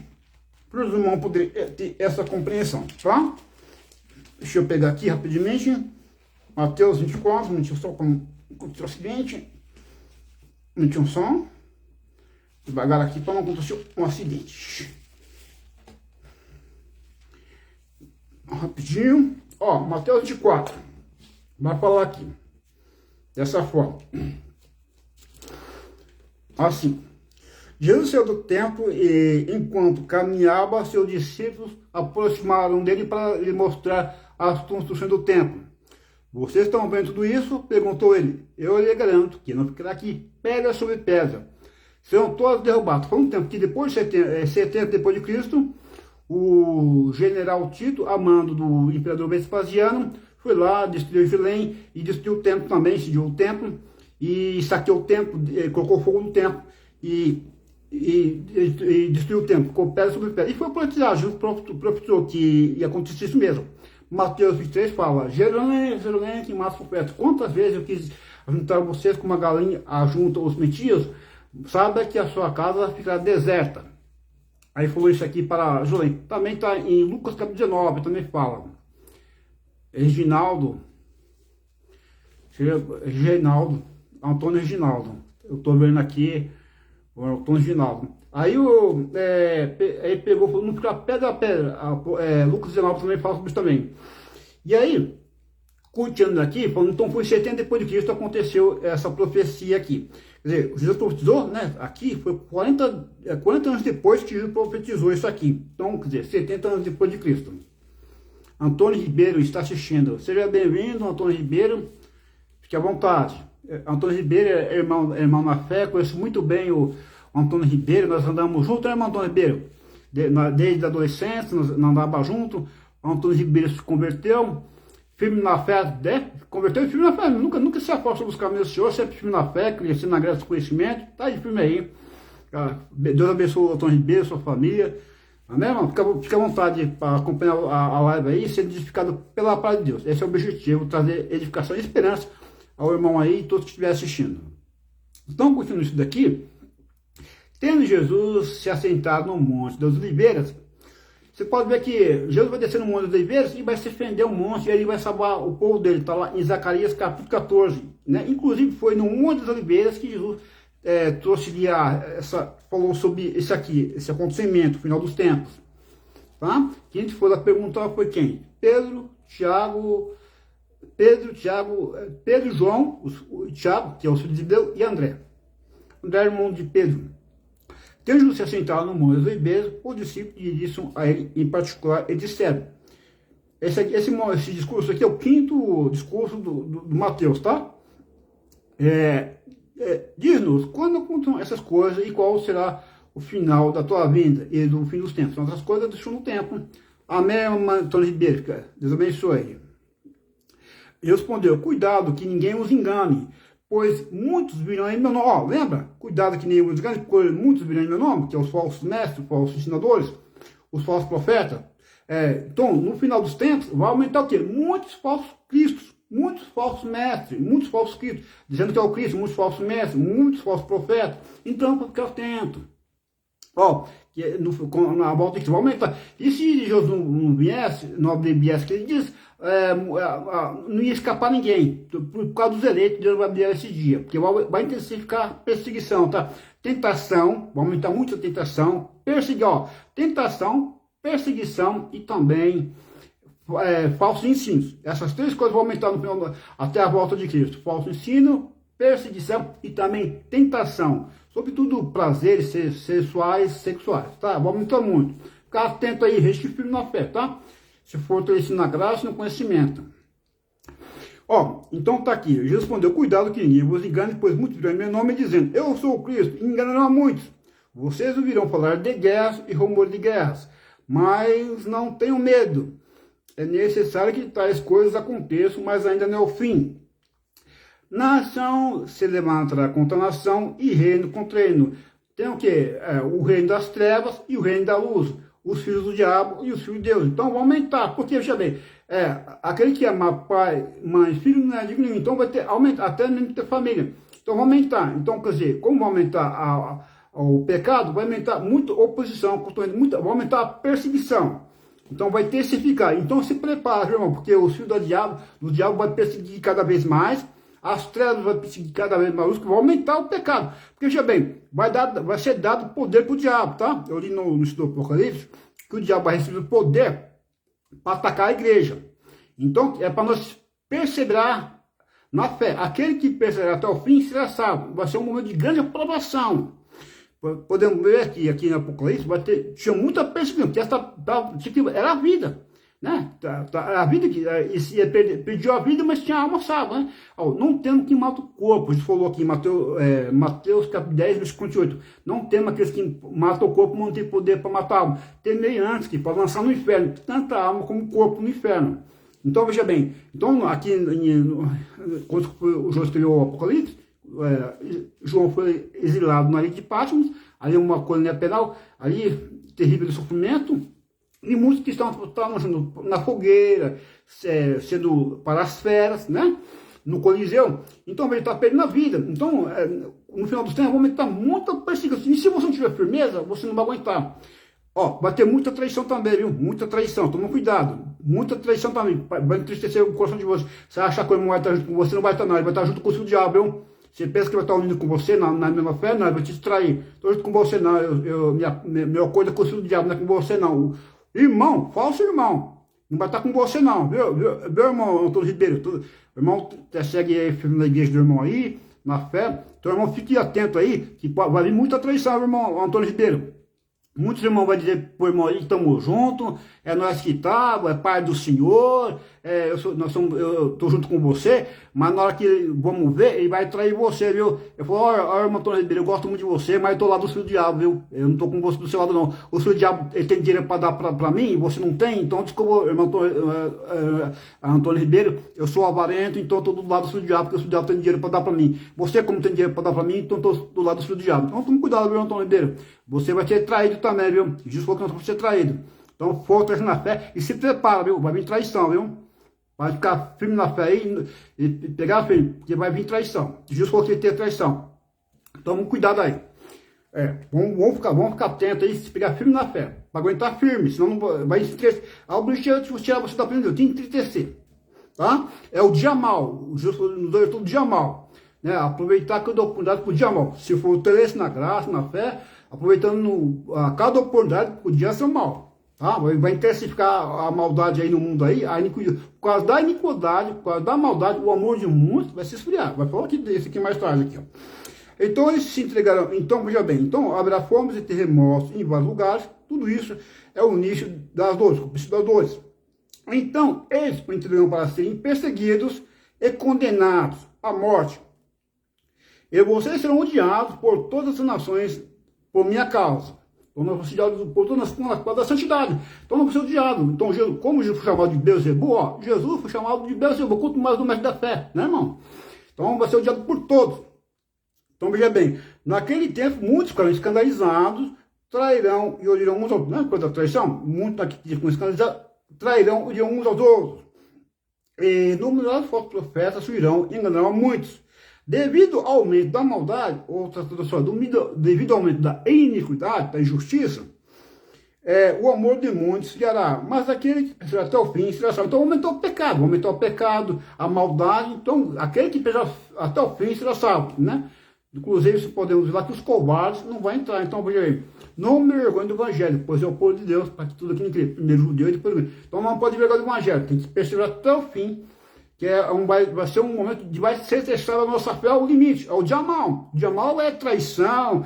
para os irmãos poderem ter essa compreensão, tá? Deixa eu pegar aqui rapidamente, Mateus 24, deixa eu só acontecer o acidente, um som, devagar aqui para não acontecer um acidente. Rapidinho, ó, Mateus 24, vai falar aqui, dessa forma, assim, Jesus saiu do templo e, enquanto caminhava, seus discípulos aproximaram dele para lhe mostrar as construções do templo. Vocês estão vendo tudo isso? Perguntou ele. Eu lhe garanto que não ficará aqui pedra sobre pedra. Serão todas derrubadas. Foi um tempo que depois de 70 depois de Cristo, o general Tito, a mando do imperador Vespasiano, foi lá, destruiu Jerusalém e destruiu o templo também, incendiou o templo e saqueou o templo, colocou fogo no templo e destruiu o templo, ficou pedra sobre pedra. E foi profetizado, Jesus profetizou que ia acontecer isso mesmo. Mateus 23 fala, Jerusalém, Jerusalém, que mata os profetas. Quantas vezes eu quis juntar vocês como uma galinha ajunta os mentiros, saiba que a sua casa ficará deserta. Aí falou isso aqui para Jerusalém. Também está em Lucas capítulo 19, também fala. Antônio Reginaldo. Eu estou vendo aqui o Antônio Reginaldo. Aí ele pegou, falou, não ficar pedra a pedra. Lucas 19 também fala sobre isso também. E aí, continuando aqui, falando, então foi 70 depois de Cristo aconteceu essa profecia aqui. Quer dizer, Jesus profetizou, né? Aqui foi 40 anos depois que Jesus profetizou isso aqui. Então, quer dizer, 70 anos depois de Cristo. Antônio Ribeiro está assistindo. Seja bem-vindo, Antônio Ribeiro. Fique à vontade. Antônio Ribeiro é irmão na fé, conheço muito bem o Antônio Ribeiro, nós andamos juntos, né, irmão Antônio Ribeiro? Desde a adolescência, nós andávamos juntos. O Antônio Ribeiro se converteu, firme na fé, né? Converteu e firme na fé, nunca se afasta dos caminhos do Senhor, sempre firme na fé, crescendo na graça do conhecimento, tá aí firme aí. Deus abençoe o Antônio Ribeiro, sua família. Amém, irmão? Fica à vontade para acompanhar a live aí, sendo edificado pela palavra de Deus. Esse é o objetivo, trazer edificação e esperança ao irmão aí e todos que estiverem assistindo. Então, continuando isso daqui, tendo Jesus se assentado no Monte das Oliveiras, você pode ver que Jesus vai descer no Monte das Oliveiras e vai se fender um monte e ele vai salvar o povo dele. Está lá em Zacarias capítulo 14. Né? Inclusive foi no Monte das Oliveiras que Jesus falou sobre isso aqui, esse acontecimento, final dos tempos. Tá? Quem foi lá perguntar foi quem? Pedro, João, Tiago, que é o filho de Deus, e André. André é irmão de Pedro. Tendo Jesus se assentado no Monte das Oliveiras, os discípulos diriam a ele em particular e disseram. Esse discurso aqui é o quinto discurso do Mateus, tá? Diz-nos quando acontecerão essas coisas e qual será o final da tua vinda e do fim dos tempos. São outras coisas do no tempo. Amém, Antônio Ribeiro. Deus abençoe. Ele respondeu, cuidado que ninguém os engane, pois muitos virão em meu nome. Lembra? Cuidado que ninguém os engane, pois muitos virão em meu nome, que é os falsos mestres, os falsos ensinadores, os falsos profetas. Então, no final dos tempos, vai aumentar o quê? Muitos falsos cristos, muitos falsos mestres, muitos falsos cristos, dizendo que é o Cristo, muitos falsos mestres, muitos falsos profetas. Então, para ficar atento. Na volta de Cristo vai aumentar. E se Jesus não viesse, não viesse, que ele diz, não ia escapar ninguém. Por causa dos eleitos, Deus vai abrir esse dia. Porque vai intensificar a perseguição, tá? Tentação, vai aumentar muito a tentação. Tentação, perseguição e também falsos ensinos. Essas três coisas vão aumentar no final, até a volta de Cristo. Falso ensino, perseguição e também tentação. Sobretudo prazeres sexuais, tá? Vai aumentar muito. Ficar atento aí, resiste firme na fé, tá? Se fortalecendo na graça e no conhecimento. Então tá aqui. Jesus respondeu, cuidado que ninguém vos engane, pois muitos virão em meu nome dizendo, eu sou o Cristo, e enganarão a muitos. Vocês ouvirão falar de guerras e rumores de guerras, mas não tenham medo. É necessário que tais coisas aconteçam, mas ainda não é o fim. Nação se levantará contra nação e reino contra reino. Tem o quê? O reino das trevas e o reino da luz. Os filhos do diabo e os filhos de Deus. Então vai aumentar. Porque, veja bem, aquele que ama pai, mãe, filho não é digno de mim. Então vai ter, aumentar, até mesmo ter família. Então vai aumentar. Então, quer dizer, como vai aumentar o pecado, vai aumentar muita oposição, vai aumentar a perseguição. Então vai intensificar. Então se prepara, irmão, porque os filhos do diabo vai perseguir cada vez mais. As trevas vão perseguir cada vez mais, que vai aumentar o pecado. Porque, veja bem, vai ser dado poder para o diabo, tá? Eu li no estudo do Apocalipse que o diabo vai receber poder para atacar a igreja. Então, é para nós perseverar na fé. Aquele que perseverar até o fim será salvo. Vai ser um momento de grande aprovação. podemos ver aqui no Apocalipse, tinha muita perseguição, porque era a vida, né? A vida que pediu a vida, mas tinha a alma salva, né? Ó, não temos que matar o corpo, a gente falou aqui em Mateus capítulo 10, versículo 58, não temos aqueles que matam o corpo, não tem poder para matar a alma, temei antes, que para lançar no inferno, tanto a alma como o corpo no inferno. Então, veja bem, então aqui, quando o João escreveu o Apocalipse, João foi exilado na ilha de Patmos, ali uma colônia penal, ali terrível sofrimento, e muitos que estavam na fogueira, sendo para as feras, né? No Coliseu. Então ele está perdendo a vida. Então, no final dos tempos, vai aumentar muita perseguição. E se você não tiver firmeza, você não vai aguentar. Ó, vai ter muita traição também, viu? Muita traição, toma cuidado. Muita traição também. Vai entristecer o coração de você. Você acha que o irmão vai estar junto com você, não vai estar não. Ele vai estar junto com o seu diabo, viu? Você pensa que vai estar unido com você na mesma fé? Não, ele vai te distrair. Estou junto com você, não. Meu acordo é com o seu diabo, não é com você, não. Irmão, falso irmão. Não vai estar com você, não. Meu irmão, Antônio Ribeiro. O irmão segue aí firme na igreja do irmão aí, na fé. Então, irmão, fique atento aí, que vai vir muita traição, irmão Antônio Ribeiro. Muitos irmãos vão dizer pro irmão aí, estamos juntos, é nós que estamos, é Pai do Senhor, eu estou junto com você, mas na hora que vamos ver, ele vai trair você, viu? Eu falo, ó, irmão Antônio Ribeiro, eu gosto muito de você, mas eu estou lá do seu diabo, viu? Eu não estou com você do seu lado, não. O seu diabo, ele tem dinheiro para dar para mim, você não tem, então desculpa, irmão Antônio Ribeiro, eu sou avarento, então estou do lado do seu diabo, porque o seu diabo tem dinheiro para dar para mim. Você, como tem dinheiro para dar para mim, então estou do lado do seu diabo. Então tome cuidado, viu, Antônio Ribeiro? Você vai ser traído também, viu? Jesus falou que nós vamos ser traídos. Então, fortalece na fé e se prepara, viu? Vai vir traição, viu? Vai ficar firme na fé aí e pegar firme, porque vai vir traição. Jesus falou que ia ter traição. Então, cuidado aí. Vamos ficar atentos aí, se pegar firme na fé. Para aguentar firme, senão não vai entristecer. A objetivo de tirar você da frente de Deus, tem que entristecer. Tá? É o dia mal. Jesus nos deu todo dia mal. Né? Aproveitar que eu dou oportunidade para o dia mal. Se fortalece na graça, na fé, aproveitando a cada oportunidade, podia ser mal. Tá? Vai intensificar a maldade aí no mundo aí, por causa da iniquidade, por causa da maldade, o amor de muitos vai se esfriar. Vai falar esse aqui mais tarde aqui, ó. Então eles se entregaram, então veja bem, então haverá fomes e terremotos em vários lugares, tudo isso é o nicho das dores, o princípio das dores. Então eles entregarão para serem perseguidos e condenados à morte. E vocês serão odiados por todas as nações por minha causa. Então nós vamos ser odiados por todas as nações da santidade. Então nós vamos ser odiados. Então, como Jesus foi chamado de Beelzebul, ó, Jesus foi chamado de Beelzebul, quanto mais do mestre da fé, né, irmão? Então vai ser odiado por todos. Então veja bem, naquele tempo muitos ficarão escandalizados, trairão e odiarão uns aos outros. Não é coisa da traição? Muitos aqui que ficam escandalizados, trairão e odiarão uns aos outros. E numerosos falsos profetas surgirão e enganarão muitos. Devido ao aumento da maldade, devido ao aumento da iniquidade, da injustiça, o amor de muitos se dará, mas aquele que persevera até o fim será salvo. Então aumentou o pecado, a maldade, então aquele que persevera até o fim será salvo, né? Inclusive, se podemos ver lá que os covardes não vão entrar. Então, veja aí, não me vergonhe do evangelho, pois é o povo de Deus, para que tudo aqui não crê. Primeiro judeu e depois o Então não pode vergonha do evangelho, tem que perseverar até o fim, que vai ser um momento de vai ser testada a nossa fé ao limite, ao dia mal. O dia mal é traição,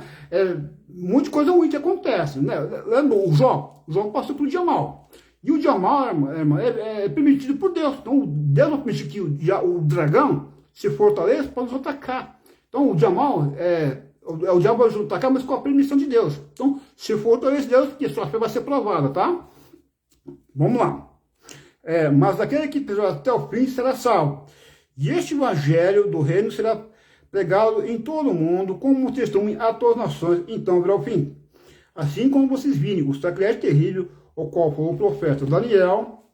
muita coisa ruim que acontece, né? Lembra o Jó? O Jó passou pelo dia mal. E o dia mal, irmão, é permitido por Deus. Então Deus não permite que o dragão se fortaleça para nos atacar. Então o dia mal o diabo vai nos atacar, mas com a permissão de Deus. Então se fortalece Deus, porque sua fé vai ser provada, tá? Vamos lá. Mas aquele que persevera até o fim será salvo. E este evangelho do reino será pregado em todo o mundo como testemunho a todas as nações, então virá o fim. Assim como vocês virem o sacrilégio terrível, o qual falou o profeta Daniel,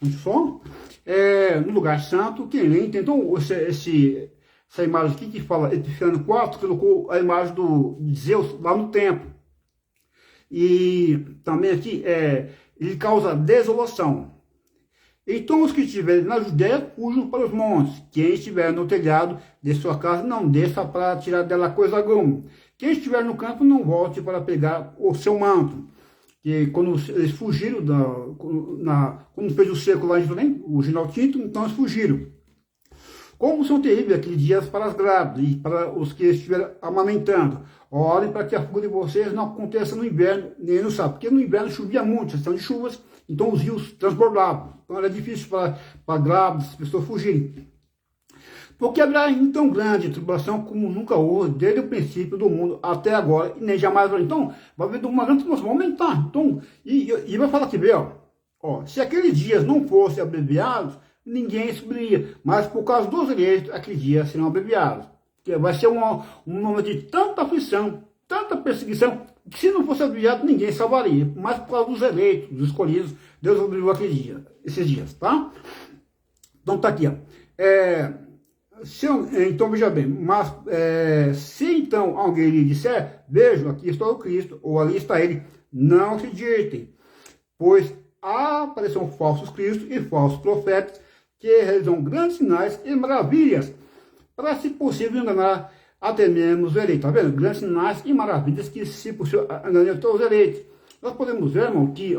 no lugar santo, quem lê, então essa imagem aqui que fala Epifânio 4, colocou a imagem de Zeus lá no templo. E também aqui, ele causa desolação. Então os que estiverem na Judéia, fujam para os montes. Quem estiver no telhado de sua casa, não desça para tirar dela coisa alguma. Quem estiver no campo, não volte para pegar o seu manto. Que quando eles fugiram, quando fez o cerco lá em Jerusalém, o general Tito, então eles fugiram. Como são terríveis aqueles dias para as grávidas e para os que estiverem amamentando. Orem para que a fuga de vocês não aconteça no inverno, nem no sábado. Porque no inverno chovia muito, estação de chuvas, então os rios transbordavam. Então era difícil para grávidas, as pessoas fugirem. Porque haverá então grande tribulação como nunca houve, desde o princípio do mundo até agora, e nem jamais vai. Então, vai haver uma grande tribulação, vai aumentar. Então, e vai falar aqui, vê, ó, se aqueles dias não fossem abreviados, ninguém subiria. Mas por causa dos eleitos, aqueles dias serão abreviados. Porque vai ser um momento de tanta aflição, tanta perseguição, que se não fosse abreviado, ninguém salvaria. Mas por causa dos eleitos, dos escolhidos, Deus abreviou aquele dia, esses dias, tá? Então tá aqui, ó. Então veja bem, mas se então alguém lhe disser, vejam, aqui está o Cristo, ou ali está ele, não acreditem, pois aparecerão falsos cristos e falsos profetas que realizam grandes sinais e maravilhas, para, se possível, enganar até mesmo os eleitos. Tá vendo? Grandes sinais e maravilhas que, se possível, enganam todos os eleitos. Nós podemos ver, irmão, que,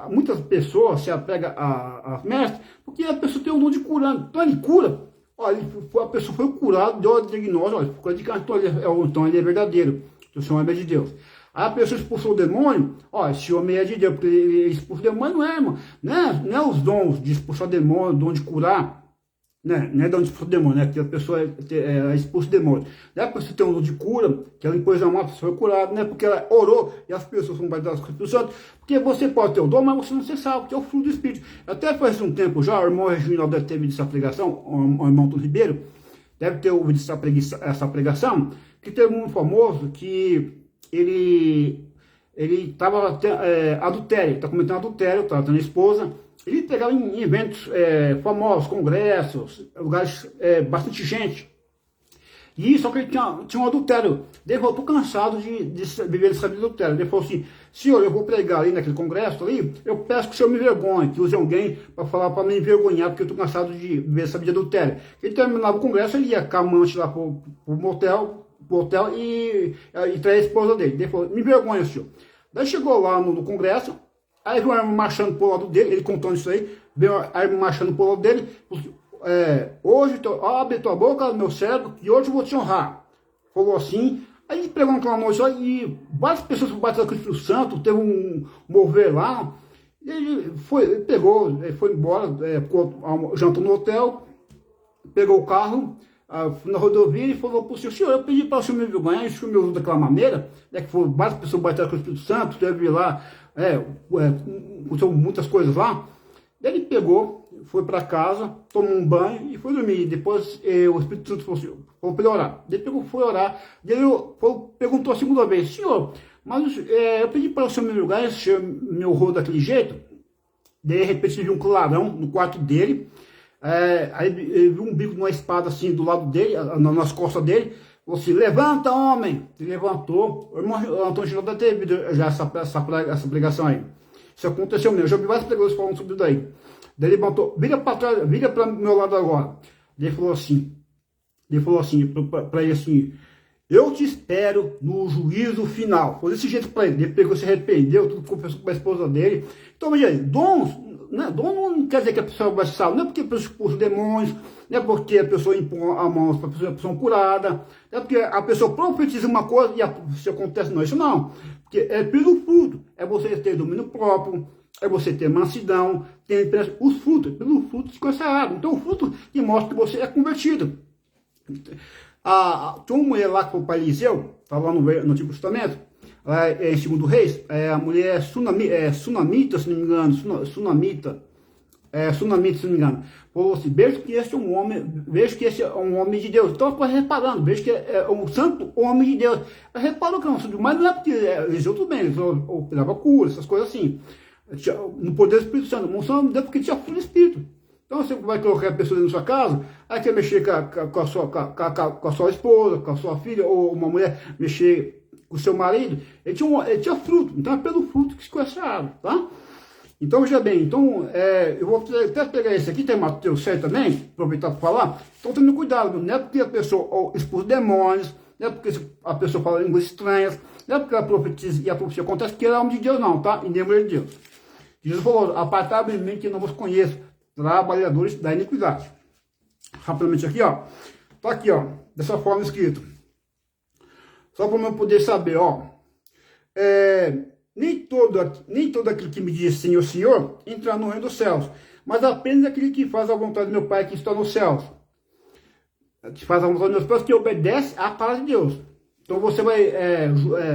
muitas pessoas se apegam a mestres, porque a pessoa tem o dom de curando. Então ele cura, a pessoa foi curada, deu a diagnóstico, então ele é verdadeiro, então esse homem é de Deus. Aí a pessoa expulsou o demônio, esse homem é de Deus, porque ele expulsa o demônio, não é, irmão, não é os dons de expulsar demônio, dom de curar, né? Não é dom de expulsar o demônio, né? Que a pessoa expulsa o demônio. Não é porque você tem um dom de cura, que ela impôs a mão, a pessoa foi curada, não é porque ela orou e as pessoas são batizadas com o Espírito Santo, porque você pode ter o dom, mas você não se salva, que é o fruto do Espírito. Até faz um tempo já, o irmão Reginaldo deve ter visto essa pregação, o irmão Antônio Ribeiro, deve ter ouvido essa pregação, que teve um famoso que ele estava adultério, está cometendo adultério, estava tendo esposa. Ele pegava em eventos famosos, congressos, lugares bastante gente. E só que ele tinha um adultério. Ele voltou cansado de viver essa vida de adultério. Ele falou assim: senhor, eu vou pregar ali naquele congresso ali, eu peço que o senhor me vergonhe, que use alguém para falar para me envergonhar, porque eu estou cansado de viver essa vida de adultério. Ele terminava o congresso, ele ia com a amante lá pro motel e trair a esposa dele. Ele falou: me envergonha, senhor. Daí chegou lá no congresso, aí viu a irmã marchando pro lado dele, ele contando isso aí, viu a irmã marchando pro lado dele, hoje, abre tua boca, meu servo, que hoje eu vou te honrar. Falou assim, aí ele pregou naquela noite lá, e várias pessoas que batizaram com o Espírito Santo, teve um mover lá, ele foi embora, jantou no hotel, pegou o carro, na rodovia, e falou para o senhor, eu pedi para o senhor me envergonhar, e o senhor me ouviu daquela maneira, né, que foi várias pessoas batizaram com o Espírito Santo, teve lá, muitas coisas lá. Daí ele pegou, foi para casa, tomou um banho e foi dormir. Depois o Espírito Santo falou para ele orar. Ele pegou, foi orar. Daí ele perguntou a segunda vez: senhor, mas eu pedi para o senhor me envergonhar, o senhor me honrou daquele jeito? Daí de repente ele viu um clarão no quarto dele. Aí ele viu um bico de uma espada assim do lado dele, nas costas dele. Falou assim: levanta, homem! Ele levantou. O irmão Antônio Girão deve ter visto já essa pregação aí. Isso aconteceu mesmo. Eu já vi vários pregadores falando sobre isso daí. Daí ele levantou: vira para trás, vira para o meu lado agora. Daí ele falou assim para ele assim: eu te espero no juízo final. Foi desse jeito para ele. Ele pegou, se arrependeu, tudo confessou com a esposa dele. Então, veja aí, dons. Né? Dom não quer dizer que a pessoa vai se salvar, não é porque a pessoa expulsa demônios, não é porque a pessoa impõe a mão para a pessoa curada, não é porque a pessoa profetiza uma coisa e isso acontece, não, isso não. Porque é pelo fruto, é você ter domínio próprio, é você ter mansidão, ter os frutos, pelo fruto se conhece a árvore. Então o fruto que mostra que você é convertido. Tinha uma mulher lá que foi para Eliseu, estava lá no Antigo Testamento, em Segundo Reis, a mulher sunamita, se não me engano, sunamita, se não me engano, falou assim: vejo que esse é um homem de Deus. Então eu estou reparando, vejo que é um santo homem de Deus. Eu reparo que é um santo, mas não é porque Eliseu tudo bem, ele operava cura, essas coisas assim, no poder do Espírito Santo, não são porque tinha fruto do Espírito. Então você vai colocar a pessoa na sua casa, aí quer mexer com a sua esposa, com a sua filha, ou uma mulher mexer com o seu marido, ele tinha fruto. Então é pelo fruto que se conhece a árvore, tá? Então veja bem, eu vou até pegar esse aqui, tem Mateus 7 também, aproveitar para falar. Então tendo cuidado, não é porque a pessoa expulsa demônios, não é porque a pessoa fala línguas estranhas, não é porque ela profetiza e a profecia acontece que ela é homem de Deus, não, tá? E nem mulher de Deus. Jesus falou: apartai-vos de mim que não vos conheço, trabalhadores da iniquidade. rapidamente aqui, ó. Tá aqui, ó, dessa forma escrito. Só para eu poder saber, ó. Nem todo aquele que me diz Senhor, Senhor, entrar no reino dos céus, mas apenas aquele que faz a vontade do meu Pai que está nos céus. Que faz a vontade dos meus pais, que obedece à palavra de Deus. Então você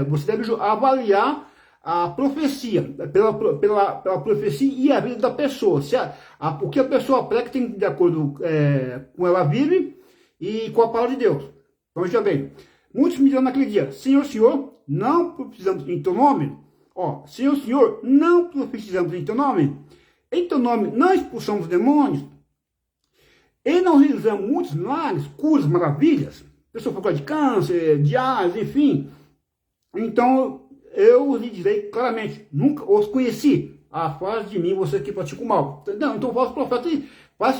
você deve avaliar a profecia, pela profecia e a vida da pessoa. O que a pessoa prega tem que ir de acordo com ela vive e com a palavra de Deus. Então veja bem, muitos me dirão naquele dia, Senhor, Senhor, não profetizamos em teu nome. Ó, Senhor, Senhor, não profetizamos em teu nome. Em teu nome não expulsamos demônios. E não realizamos muitos milagres, curas, maravilhas. Pessoa por causa de câncer, de AIDS, enfim. Então, eu lhe direi claramente, nunca os conheci. Afaste de mim, você que pratica o mal. Entendeu? Então, o falso profeta vai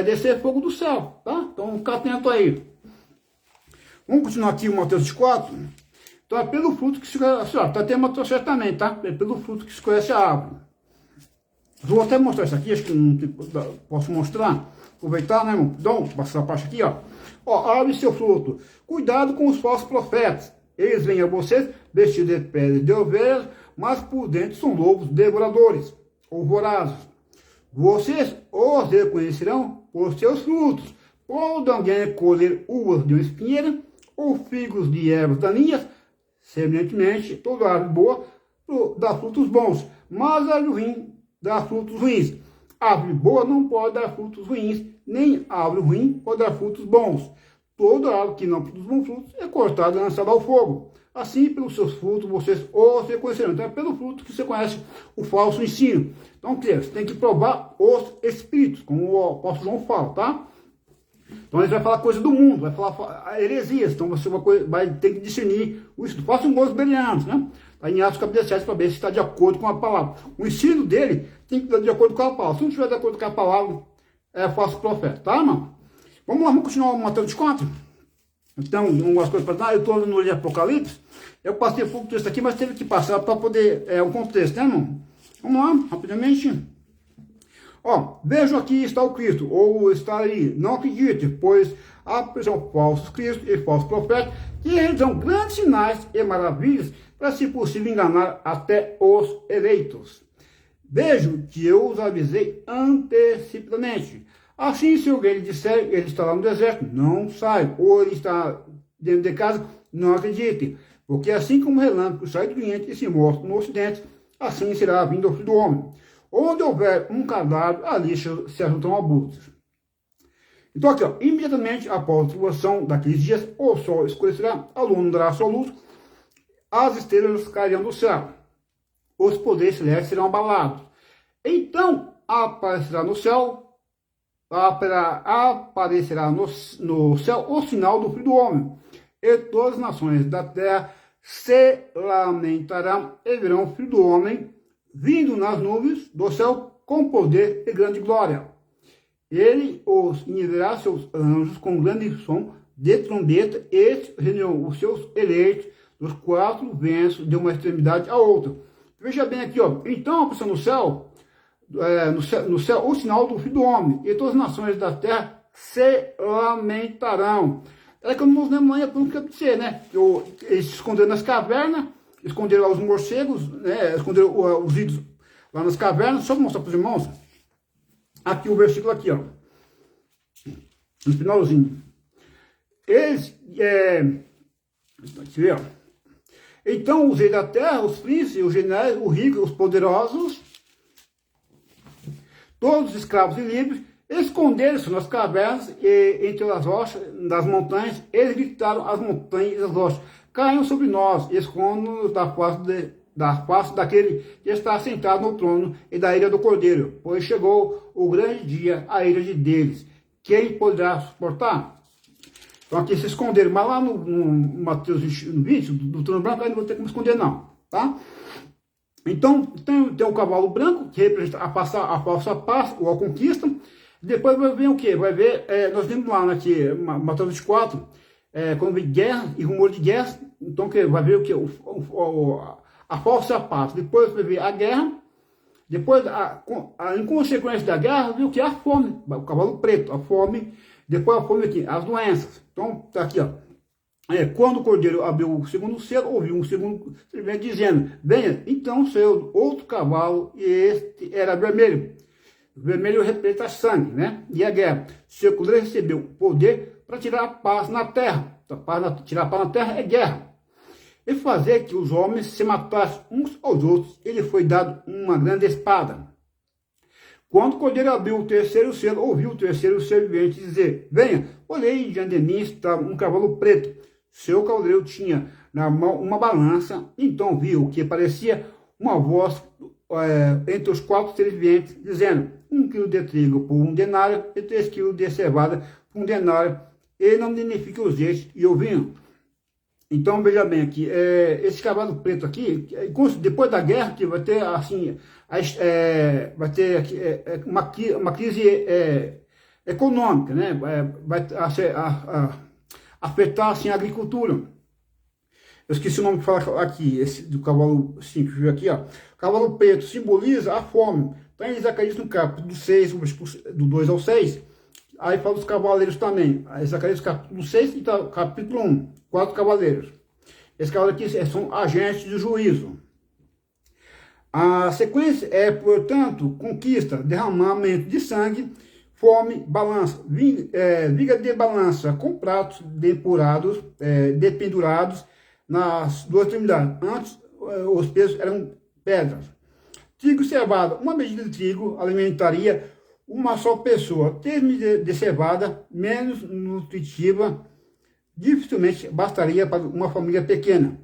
descer fogo do céu, tá? Então, fica atento aí. Vamos continuar aqui o Mateus 24. Então, é pelo fruto que se conhece a árvore. Tá tendo Mateus também, tá? É pelo fruto que se conhece a árvore. Vou até mostrar isso aqui, acho que não posso mostrar. Aproveitar, né, irmão? Então, passar a parte aqui, ó. Ó, árvore seu fruto. Cuidado com os falsos profetas. Eles vêm a vocês vestidos de pele de ovelhas, mas por dentro são lobos devoradores, ou vorazes. Vocês os reconhecerão por seus frutos. Pode alguém colher uvas de uma espinheira, ou figos de ervas daninhas? Semelhantemente, toda árvore boa dá frutos bons, mas a árvore ruim dá frutos ruins. A árvore boa não pode dar frutos ruins, nem a árvore ruim pode dar frutos bons. Toda árvore que não produz bons frutos é cortada e lançada ao fogo. Assim, pelos seus frutos, vocês os reconhecerão. Então, é pelo fruto que você conhece o falso ensino. Então, você tem que provar os espíritos, como o apóstolo João fala, tá? Então, ele vai falar coisa do mundo, vai falar heresias. Então, você vai ter que discernir o ensino. Faça um gosto brilhante, né? Está em Atos capítulo 17 para ver se está de acordo com a palavra. O ensino dele tem que estar de acordo com a palavra. Se não estiver de acordo com a palavra, é falso profeta, tá, irmão? Vamos lá, vamos continuar o Mateus 24. Então, algumas coisas para dar. Eu estou no livro de Apocalipse. Eu passei um pouco do texto aqui, mas teve que passar para poder um contexto, né, irmão? Vamos lá, rapidamente. Ó, vejam aqui está o Cristo, ou está aí. Não acredite, pois aparecerão falsos cristos e falsos profetas que realizam grandes sinais e maravilhas para, se possível, enganar até os eleitos. Vejam que eu os avisei antecipadamente. Assim, se alguém lhe disser, ele está lá no deserto, não sai. Ou ele está dentro de casa, não acredite. Porque assim como o relâmpago sai do Oriente e se mostra no Ocidente, assim será a vinda do Filho do Homem. Onde houver um cadáver, ali se ajuntam abusos. Então aqui, ó, imediatamente após a tribulação daqueles dias, o sol escurecerá, a lua não dará sua luz, as estrelas cairão do céu, os poderes celestes serão abalados. Então aparecerá no céu o sinal do Filho do Homem, e todas as nações da terra se lamentarão e verão o Filho do Homem vindo nas nuvens do céu com poder e grande glória. Ele os enviará seus anjos com grande som de trombeta, e reuniram os seus eleitos dos quatro ventos de uma extremidade à outra. Veja bem aqui, ó. Então apareceu no céu, o sinal do Filho do Homem, e todas as nações da terra se lamentarão. É que eu não lembro nem como que ia ser, né? Eles se esconderam nas cavernas, esconderam lá os morcegos, né? Esconderam os ídolos lá nas cavernas. Só vou mostrar para os irmãos. Aqui o versículo aqui, ó. No finalzinho. Eles, aqui, ó. Então os reis da terra, os príncipes, os generais, os ricos, os poderosos, todos os escravos e livres, esconderam-se nas cavernas e entre as rochas das montanhas. Eles gritaram às montanhas e às rochas: caiam sobre nós, escondam-nos da face daquele que está sentado no trono e da ira do Cordeiro, pois chegou o grande dia, a ira de deles. Quem poderá suportar? Então aqui se esconderam, mas lá no Mateus 20, do trono branco, aí não vou ter como esconder não, tá? Então tem o cavalo branco, que representa a falsa Páscoa ou a conquista. Depois vai ver o que? Vai ver, nós vimos lá aqui, Mateus 24, quando vem guerra e rumor de guerra. Então vai ver o que? A falsa Páscoa. Depois vai ver a guerra. Depois, em consequência da guerra, viu que a fome, o cavalo preto, a fome, depois a fome aqui, as doenças. Então, tá aqui, ó. Quando o cordeiro abriu o segundo selo, ouviu um segundo servente dizendo, venha, então saiu outro cavalo, e este era vermelho. Vermelho representa sangue, né? E a guerra. Seu cordeiro recebeu poder para tirar a paz na terra. Tirar a paz na terra é guerra. E fazer que os homens se matassem uns aos outros, ele foi dado uma grande espada. Quando o cordeiro abriu o terceiro selo, ouviu o terceiro servente dizer, venha, olhei diante de mim estava um cavalo preto. Seu cavaleiro tinha na mão uma balança, então viu que parecia uma voz entre os 4 serventes, dizendo, 1 quilo de trigo por 1 denário e 3 quilos de cevada por 1 denário, e não danifica os eixos e o vinho. Então, veja bem aqui, esse cavalo preto aqui, depois da guerra, que vai ter, assim, vai ter uma crise econômica, né? Vai afetar, assim, a agricultura. Eu esqueci o nome que fala aqui, esse do cavalo 5, viu aqui, ó. O cavalo preto simboliza a fome. Então, em Zacarias, no capítulo 6, do 2 ao 6, aí fala dos cavaleiros também. Aí, Zacarias, capítulo 6 e capítulo 1, 4 cavaleiros. Esses cavaleiros aqui são agentes de juízo. A sequência é, portanto, conquista, derramamento de sangue, fome, balança, viga de balança com pratos dependurados nas 2 extremidades. Antes, os pesos eram pedras. Trigo e cevada, uma medida de trigo alimentaria uma só pessoa. 3 medidas de cevada, menos nutritiva, dificilmente bastaria para uma família pequena.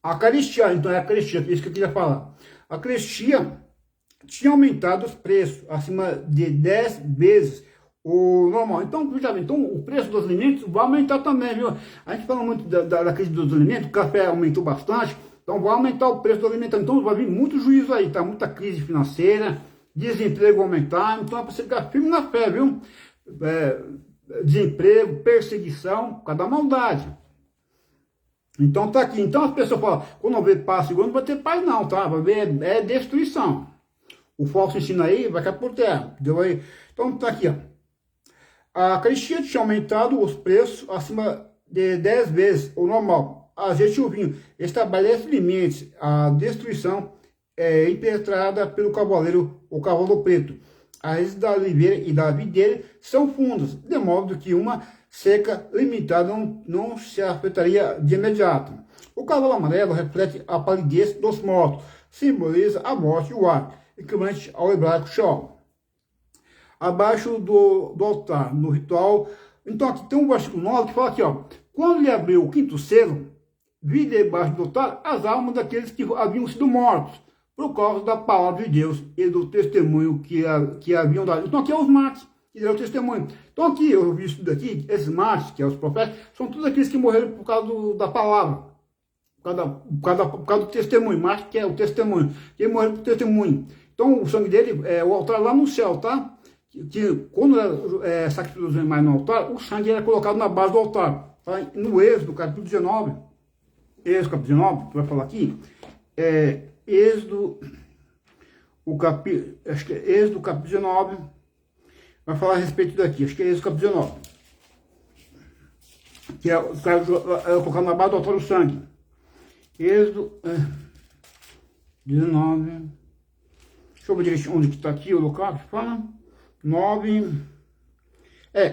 A carestia, então é a carestia, isso que eu queria falar. A carestia tinha aumentado os preços, acima de 10 vezes o normal. Então, veja bem, então o preço dos alimentos vai aumentar também, viu? A gente fala muito da crise dos alimentos, o café aumentou bastante, então vai aumentar o preço do alimento. Então vai vir muito juízo aí, tá? Muita crise financeira, desemprego vai aumentar, então é para você ficar firme na fé, viu? Desemprego, perseguição, por causa da maldade. Então tá aqui. Então as pessoas falam, quando não vê paz seguro, não vai ter paz não, tá? Vai ver, destruição. O falso ensino aí vai cair por terra. Então tá aqui, ó. A carestia tinha aumentado os preços acima de 10 vezes o normal. Azeite e o vinho estabelece limites. A destruição é impetrada pelo cavaleiro, o cavalo preto. As raízes da oliveira e da videira são fundas, de modo que uma seca limitada não se afetaria de imediato. O cavalo amarelo reflete a palidez dos mortos, simboliza a morte e o ar, equivalente ao hebraico Shalom. Abaixo do altar, no ritual. Então aqui tem um versículo 9 que fala aqui, ó. Quando ele abriu o 5º selo, vi debaixo do altar as almas daqueles que haviam sido mortos, por causa da palavra de Deus e do testemunho que haviam dado. Então aqui é os mártires que deram testemunho. Então aqui, eu vi isso daqui, esses mártires, que é os profetas, são todos aqueles que morreram por causa da palavra, por causa do testemunho. Mártir, que é o testemunho, que morreram por testemunho. Então o sangue dele, o altar lá no céu, tá? Que quando era sacrifício dos animais no altar, o sangue era colocado na base do altar. Tá? No Êxodo, capítulo 19, Êxodo capítulo 19, que vai falar aqui, Êxodo, acho que é Êxodo capítulo 19, vai falar a respeito daqui, acho que é Êxodo capítulo 19, que é colocar na base do altar o sangue. Êxodo 19, deixa eu ver direitinho onde que está aqui o local que fala, 9,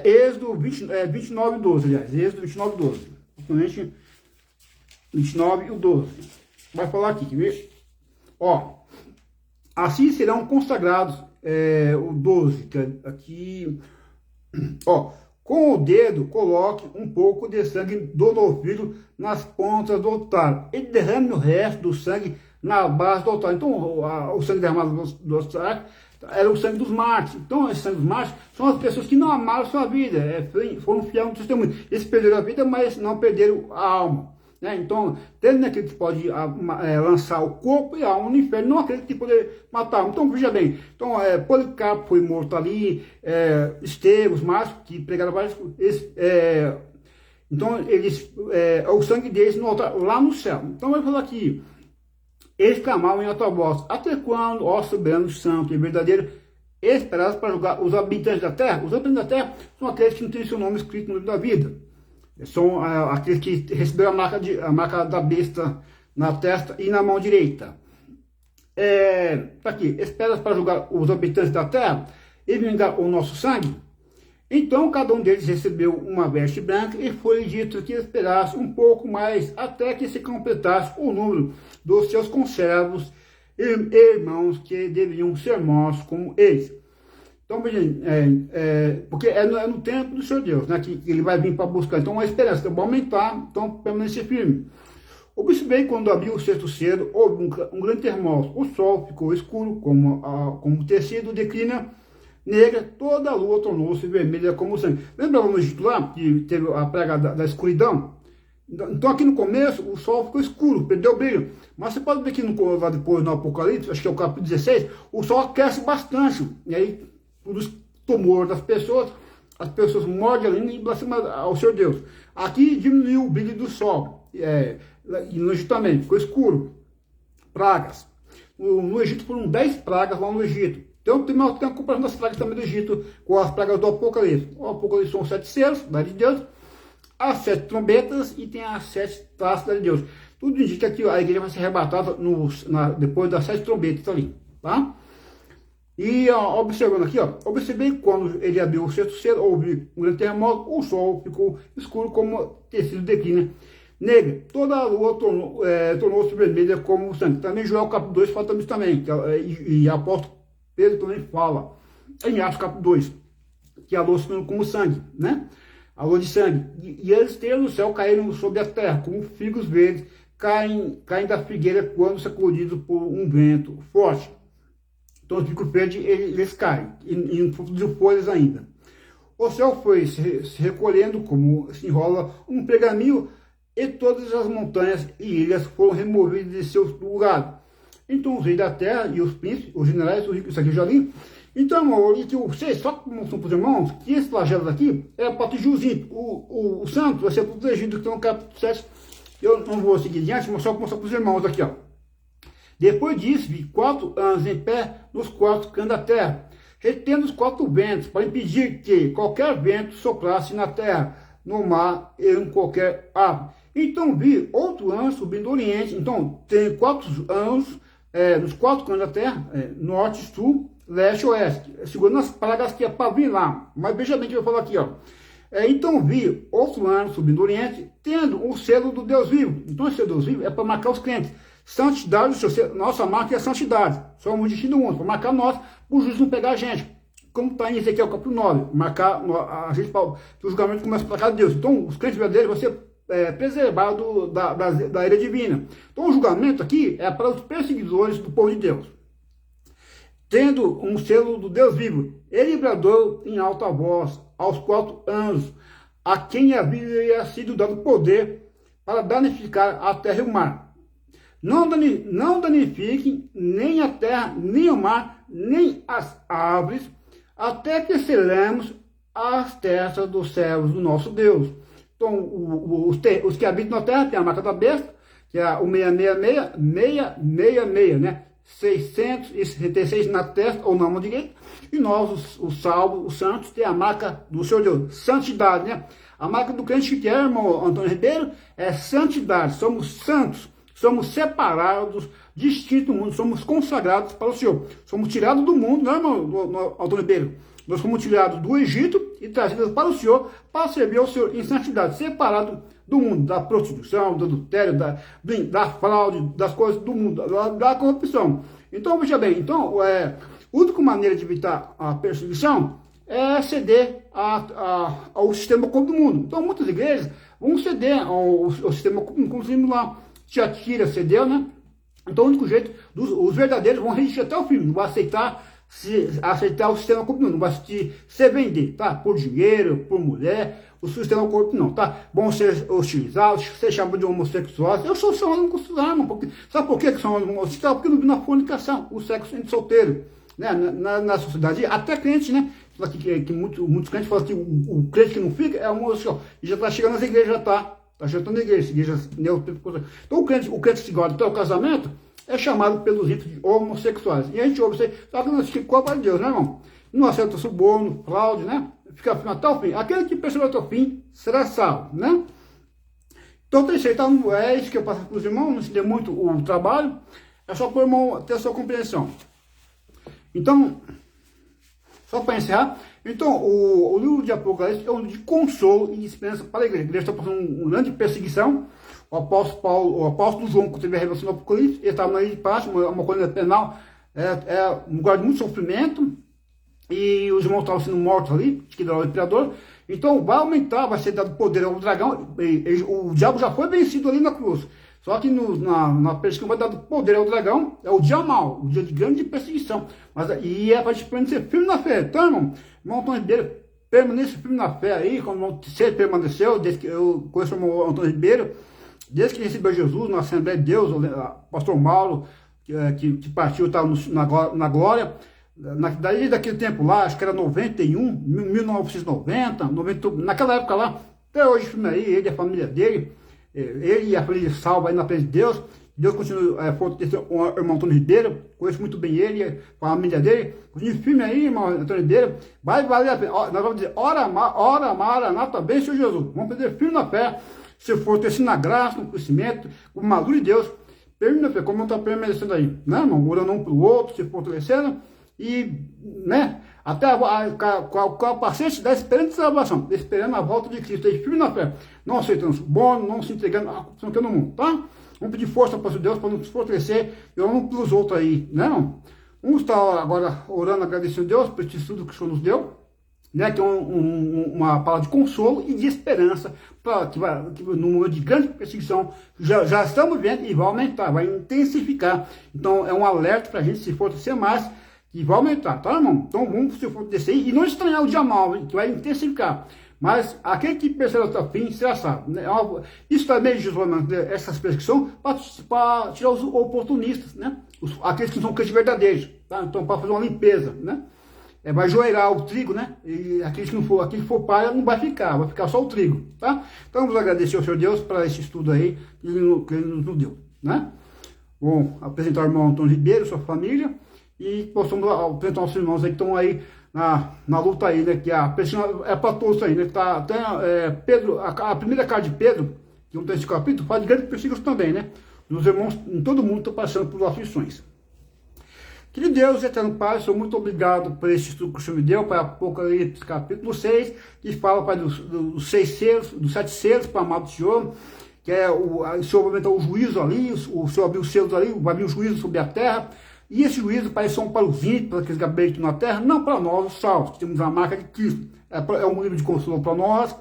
Êxodo 29 e 12, aliás, Êxodo 29 e 12, principalmente 29 e 12, vai falar aqui, quer ver? Ó, assim serão consagrados, o 12, que é aqui, ó, com o dedo coloque um pouco de sangue do novilho nas pontas do altar e derrame o resto do sangue na base do altar. Então o sangue derramado do altar era o sangue dos mártires. Então esse sangue dos mártires são as pessoas que não amaram sua vida, foram fiéis no testemunho. Eles perderam a vida, mas não perderam a alma. Então, ele não acredita que pode lançar o corpo e a alma no inferno, não acredita que pode matar. Então, veja bem, então, Policarpo foi morto ali, Estevão, os mártires, que pregaram vários, então, o sangue deles no altar, lá no céu. Então, vai falar aqui, eles clamavam em alta voz: até quando, ó soberano santo e verdadeiro, esperas para julgar os habitantes da terra? Os habitantes da terra são aqueles que não têm seu nome escrito no livro da vida. São aqueles que receberam a marca da besta na testa e na mão direita. Tá aqui: esperas para julgar os habitantes da terra e vingar o nosso sangue? Então cada um deles recebeu uma veste branca e foi dito que esperasse um pouco mais até que se completasse o número dos seus conservos e irmãos que deveriam ser mortos como eles. Então, porque é no tempo do Senhor Deus, né, que ele vai vir para buscar. Então a esperança vai aumentar, então permanecer firme. Observei quando abriu o sexto selo, houve um grande terremoto. O sol ficou escuro como o tecido de crina negra, toda a lua tornou-se vermelha como o sangue. Lembra lá no Egito lá, que teve a praga da escuridão? Então aqui no começo o sol ficou escuro, perdeu o brilho. Mas você pode ver que lá depois no Apocalipse, acho que é o capítulo 16, o sol aquece bastante. E aí produz tumor das pessoas, as pessoas mordem a língua e blasfemam ao Senhor Deus. Aqui diminuiu o brilho do sol. E no Egito também, ficou escuro. Pragas. No Egito foram 10 pragas lá no Egito. Então tem uma comparação das pragas também do Egito com as pragas do Apocalipse. O Apocalipse são 7 selos, da de Deus, as 7 trombetas e tem as 7 taças da de Deus. Tudo indica que a igreja vai ser arrebatada depois das 7 trombetas ali, tá? E observando aqui, observei quando ele abriu o sexto selo, houve um grande terremoto, o sol ficou escuro como tecido de crina negra, toda a lua tornou-se vermelha como o sangue. Também Joel capítulo 2 fala também isso também, e apóstolo Pedro também fala, em Atos capítulo 2, que a lua se tornou como sangue, né? A lua de sangue. E as estrelas do céu caíram sobre a terra, como figos verdes caem da figueira quando sacudidos por um vento forte. Então os figos verdes, eles caem, e não produziu folhas ainda. O céu foi se recolhendo, como se enrola um pergaminho, e todas as montanhas e ilhas foram removidas de seus lugares. Então os reis da terra e os príncipes, os generais, os ricos, isso aqui eu já li. Então, amor, que vocês só mostram para os irmãos que esse flagelo aqui é para atingir os ímpios. O santo vai ser protegido, que está no capítulo 7. Eu não vou seguir adiante, mas só mostrar para os irmãos aqui, ó. Depois disso, vi 4 anjos em pé nos 4 cantos da terra, retendo os 4 ventos, para impedir que qualquer vento soprasse na terra, no mar e em qualquer árvore. Então vi outro anjo subindo do oriente. Então tem 4 anjos nos 4 cantos da terra, norte, sul, leste e oeste, segurando as pragas que é para vir lá. Mas veja bem que eu vou falar aqui, ó. Então vi outro anjo subindo do oriente, tendo o selo do Deus vivo. Então esse selo do Deus vivo é para marcar os crentes. Santidade, nossa marca é a santidade. Somos o destino do mundo, para marcar nós, para o juiz não pegar a gente. Como está em Ezequiel capítulo 9, marcar a gente para o julgamento começa para cá de Deus. Então os crentes verdadeiros vão ser preservados da ira divina. Então o julgamento aqui é para os perseguidores do povo de Deus. Tendo um selo do Deus vivo, ele bradou em alta voz aos 4 anjos, a quem havia sido dado poder para danificar a terra e o mar. Não danifiquem nem a terra, nem o mar, nem as árvores, até que selemos as testas dos servos do nosso Deus. Então, os que habitam na terra tem a marca da besta, que é o 666, né? 666 na testa ou na mão direita. E nós, os salvos, os santos, tem a marca do Senhor Deus, santidade, né? A marca do crente que é, irmão Antônio Ribeiro, é santidade. Somos santos, somos separados, distintos do mundo, somos consagrados para o Senhor. Somos tirados do mundo, né, irmão Antônio Ribeiro? Nós fomos tirados do Egito e trazidos para o Senhor, para servir ao Senhor em santidade, separado do mundo, da prostituição, do adultério, da fraude, das coisas do mundo, da corrupção. Então, veja bem, então, a única maneira de evitar a perseguição é ceder ao sistema corrupto do mundo. Então, muitas igrejas vão ceder ao sistema corrupto, como vimos lá, Tiatira cedeu, né? Então, o único jeito, os verdadeiros vão resistir até o fim, não vão aceitar o sistema corrupto, não vai se vender, tá? Por dinheiro, por mulher, o sistema corrupto não, tá? Vão ser hostilizados, ser chamados de homossexuais. Eu sou homem, porque sabe por que são homossexuais? Porque não vi na fornicação, o sexo entre solteiro, né? Na sociedade, até crente, né? Que muitos crentes falam que o crente que não fica é homossexual, e já está chegando nas igrejas, já está chegando na igreja, igrejas neopentecostais. Então o crente que se guarda até o casamento, é chamado pelos ritos de homossexuais. E a gente ouve isso aí, só que não se culpa de Deus, né, irmão? Não aceita suborno, fraude, né? Fica firme até o fim. Aquele que perseverar até o fim será salvo, né? Então, então, é isso que eu passo para os irmãos, não se dê muito o trabalho, é só para o irmão ter a sua compreensão. Então, só para encerrar, então, o livro de Apocalipse é um livro de consolo e de esperança para a igreja. A igreja está passando uma grande perseguição. O apóstolo João, que teve a revelação do Apocalipse, ele estava na ilha de Patmos, uma colônia penal, um lugar de muito sofrimento, e os irmãos estavam sendo mortos ali, que era o imperador. Então vai aumentar, vai ser dado poder ao dragão, o diabo já foi vencido ali na cruz. Só que na perseguição vai dar poder ao dragão, é o dia mau, o dia de grande perseguição. E é para a gente permanecer firme na fé. Então, irmão Antônio Ribeiro, permaneça firme na fé aí, como você permaneceu, desde que eu conheço o irmão Antônio Ribeiro, desde que recebeu Jesus na Assembleia de Deus, o pastor Mauro, que partiu, estava na glória. Daí daquele tempo lá, acho que era 91, 1990, 90, naquela época lá, até hoje firme aí, ele e a família dele, ele e a família salva aí na presença de Deus. Deus continua fortalecendo o irmão Antônio Ribeiro, conheço muito bem ele, a família dele. Continue firme aí, irmão Antônio Ribeiro, vai valer a pena. Nós vamos dizer, ora, Maranata, bem, Senhor Jesus. Vamos fazer firme na fé, se fortalecer na graça, no conhecimento, com o maduro de Deus. Firme na fé, como não está permanecendo aí, né, irmão? Orando um para o outro, se fortalecendo. E, né, até com a capacete da esperança de salvação, esperando a volta de Cristo, aí, firme na fé, não aceitando suborno, não se entregando à corrupção que é no mundo, tá? Vamos pedir força para o Deus, para nos fortalecer, e orando pelos outros aí, né, não? Vamos estar agora orando, agradecendo a Deus por esse estudo que o Senhor nos deu, né, que é uma palavra de consolo e de esperança, que no momento de grande perseguição, já estamos vendo e vai aumentar, vai intensificar. Então, é um alerta para a gente se fortalecer mais, e vai aumentar, tá, irmão? Então vamos se fortalecer e não estranhar o dia mal, hein, que vai intensificar. Mas aquele que perseverar até o fim será salvo. Né? Isso também, Jesus, essas perseguições, para tirar os oportunistas, né? Aqueles que não são crentes verdadeiros, tá? Então, para fazer uma limpeza, né? Vai joelhar o trigo, né? E aquele que for palha não vai ficar só o trigo, tá? Então vamos agradecer ao Senhor Deus para esse estudo aí que ele nos deu, né? Bom, apresentar o irmão Antônio Ribeiro, sua família. E possamos apresentar os irmãos aí que estão aí na luta aí, né? Que a pressão é para todos aí, né? Pedro, a primeira carta de Pedro, que não tem esse capítulo, fala de grandes perseguições também, né? Os irmãos, em todo mundo, estão passando por aflições. Querido Deus, eterno Pai, sou muito obrigado por esse estudo que o Senhor me deu, para Apocalipse capítulo 6, que fala, Pai, dos 6 selos, dos 7 selos, para o amado Senhor, que é o Senhor vai aumentar o juízo ali, o Senhor abriu os selos ali, vai abrir o juízo sobre a terra. E esse juízo, Pai, são para os ímpios, para aqueles que habitam na terra, não para nós, os salvos, que temos a marca de Cristo. É um livro de consolo para nós.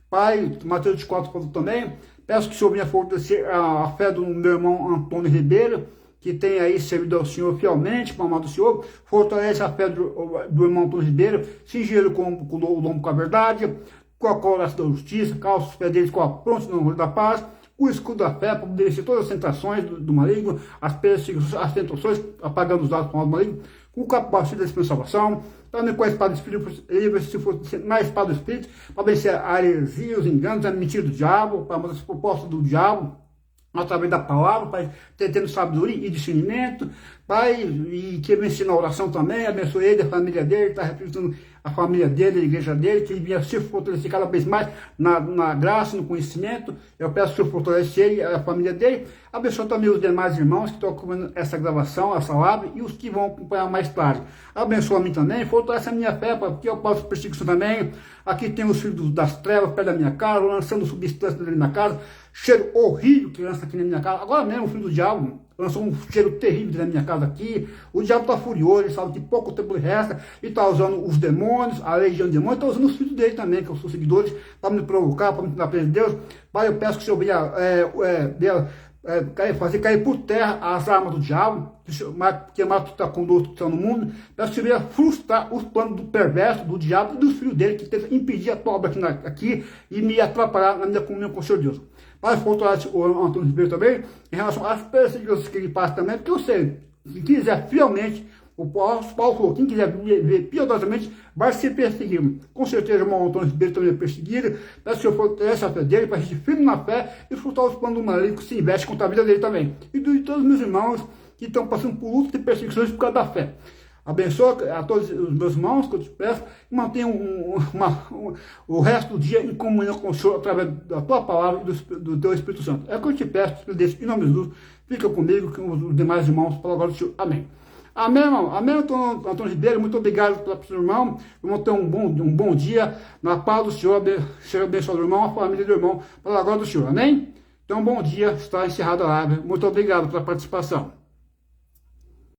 Pai, Mateus 24 falou também. Peço que o Senhor venha fortalecer a fé do meu irmão Antônio Ribeiro, que tem aí servido ao Senhor fielmente, para o amado Senhor. Fortalece a fé do irmão Antônio Ribeiro, cinge-lo com o lombo com a verdade, com a couraça da justiça, calça os pés deles com a pronta no da paz, o escudo da fé, para poder vencer todas as tentações do maligno, as perseguições, as tentações, apagando os dados do maligno, com o capacete da esperança de salvação, também com a espada do Espírito, livre se for na espada do Espírito, para vencer a heresia, os enganos, a mentira do diabo, para as propostas do diabo, através da palavra, Pai, tendo sabedoria e discernimento, Pai, e que vencer na oração também, abençoe ele, a família dele, está representando a família dele, a igreja dele, que ele venha se fortalecer cada vez mais na graça, no conhecimento. Eu peço que o Senhor fortaleça ele, a família dele, abençoe também os demais irmãos que estão acompanhando essa gravação, essa live, e os que vão acompanhar mais tarde. Abençoa a mim também, fortalece a minha fé, porque eu posso perseguição também. Aqui tem os filhos das trevas perto da minha casa, lançando substância dentro da minha casa, cheiro horrível que lança aqui na minha casa. Agora mesmo o filho do diabo lançou um cheiro terrível dentro da minha casa aqui. O diabo está furioso, ele sabe que pouco tempo resta, e está usando os demônios, a legião de demônios, está usando os filhos dele também, que são os seguidores, para me provocar, para me dar preso de Deus. Pai, eu peço que o Senhor venha fazer cair por terra as armas do diabo, que mais está conosco, que está no mundo. Peço que o Senhor venha frustrar os planos do perverso, do diabo e dos filhos dele, que tenta impedir a tua obra aqui e me atrapalhar na minha comunhão com o Senhor Deus. Mas fortalece o Antônio Ribeiro também, em relação às perseguições que ele passa também, porque eu sei, se quiser fielmente, o Paulo falou, quem quiser viver piedosamente, vai ser perseguido. Com certeza o irmão Antônio Ribeiro também é perseguido. Peço que eu fortaleça a fé dele, para a gente firme na fé e frutar os planos do maligno que se investe contra a vida dele também. E de todos os meus irmãos que estão passando por lutas e perseguições por causa da fé. Abençoa a todos os meus irmãos, que eu te peço, e mantenha o resto do dia em comunhão com o Senhor, através da tua palavra e do teu Espírito Santo. É o que eu te peço, em nome de Jesus, fica comigo, com os demais irmãos, pela glória do Senhor. Amém. Amém, irmão. Amém, Antônio Ribeiro. Muito obrigado pelo seu irmão. Vamos ter um bom dia. Na paz do Senhor. Seja abençoado, irmão, a família do irmão, pela glória do Senhor. Amém? Então, bom dia. Está encerrada a live. Muito obrigado pela participação.